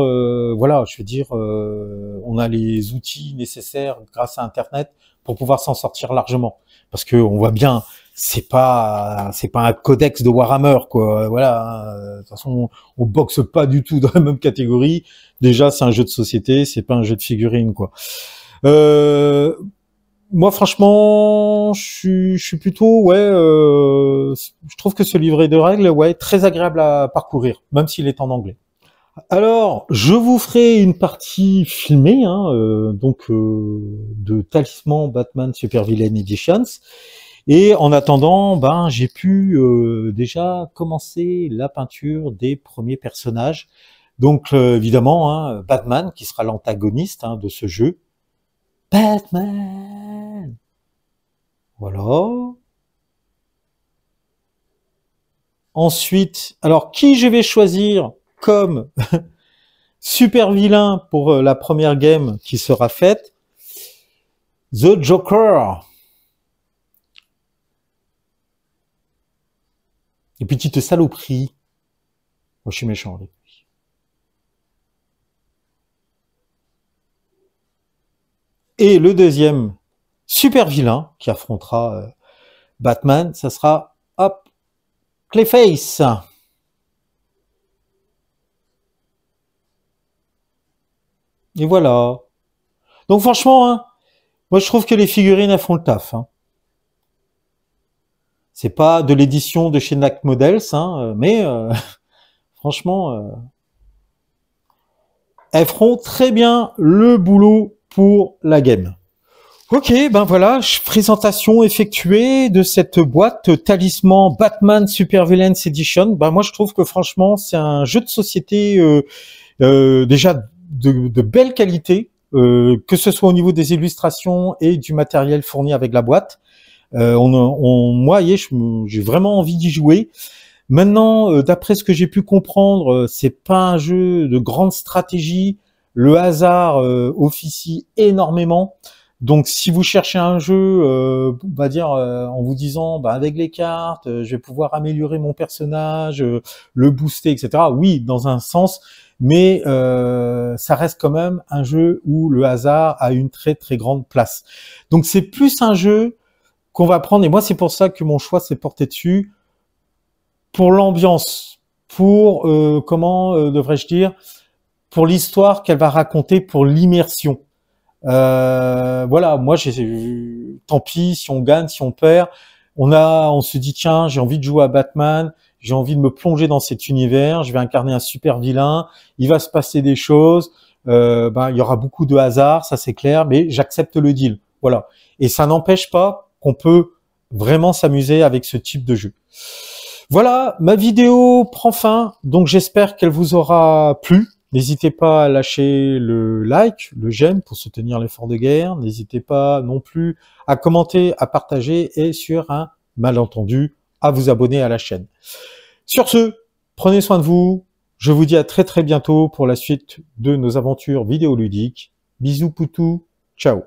voilà, je veux dire, on a les outils nécessaires grâce à Internet pour pouvoir s'en sortir largement. Parce que on voit bien, c'est pas un codex de Warhammer, quoi. Voilà. Hein. De toute façon, on boxe pas du tout dans la même catégorie. Déjà, c'est un jeu de société, c'est pas un jeu de figurines, quoi. Moi, franchement, je suis plutôt, ouais, je trouve que ce livret de règles, ouais, très agréable à parcourir, même s'il est en anglais. Alors, je vous ferai une partie filmée, hein, de Talisman Batman Super Villain Editions. Et en attendant, ben, j'ai pu déjà commencer la peinture des premiers personnages. Donc, évidemment, hein, Batman, qui sera l'antagoniste hein, de ce jeu. Batman. Voilà. Ensuite, alors qui je vais choisir comme super vilain pour la première game qui sera faite? The Joker. Et petite saloperie. Moi, je suis méchant avec lui. Et le deuxième super vilain qui affrontera Batman, ça sera, hop, Clayface. Et voilà. Donc franchement, hein, moi je trouve que les figurines elles font le taf. Hein. C'est pas de l'édition de chez NAC Models, hein, mais franchement, elles feront très bien le boulot pour la game. Ok, ben voilà, présentation effectuée de cette boîte Talisman Batman Super Villains Edition. Ben moi je trouve que franchement c'est un jeu de société déjà de belle qualité, que ce soit au niveau des illustrations et du matériel fourni avec la boîte. Moi, j'ai vraiment envie d'y jouer. Maintenant, d'après ce que j'ai pu comprendre, c'est pas un jeu de grande stratégie. Le hasard officie énormément. Donc, si vous cherchez un jeu, on va dire, en vous disant, bah, avec les cartes, je vais pouvoir améliorer mon personnage, le booster, etc. Oui, dans un sens, mais ça reste quand même un jeu où le hasard a une très très grande place. Donc, c'est plus un jeu qu'on va prendre, et moi, c'est pour ça que mon choix s'est porté dessus, pour l'ambiance, pour, comment devrais-je dire, pour l'histoire qu'elle va raconter, pour l'immersion. Voilà, moi, tant pis si on gagne, si on perd. On se dit tiens, j'ai envie de jouer à Batman, j'ai envie de me plonger dans cet univers, je vais incarner un super vilain, il va se passer des choses, il y aura beaucoup de hasard, ça c'est clair, mais j'accepte le deal. Voilà. Et ça n'empêche pas qu'on peut vraiment s'amuser avec ce type de jeu. Voilà, ma vidéo prend fin, donc j'espère qu'elle vous aura plu. N'hésitez pas à lâcher le like, le j'aime pour soutenir l'effort de guerre. N'hésitez pas non plus à commenter, à partager et sur un malentendu, à vous abonner à la chaîne. Sur ce, prenez soin de vous. Je vous dis à très très bientôt pour la suite de nos aventures vidéoludiques. Bisous poutou, ciao.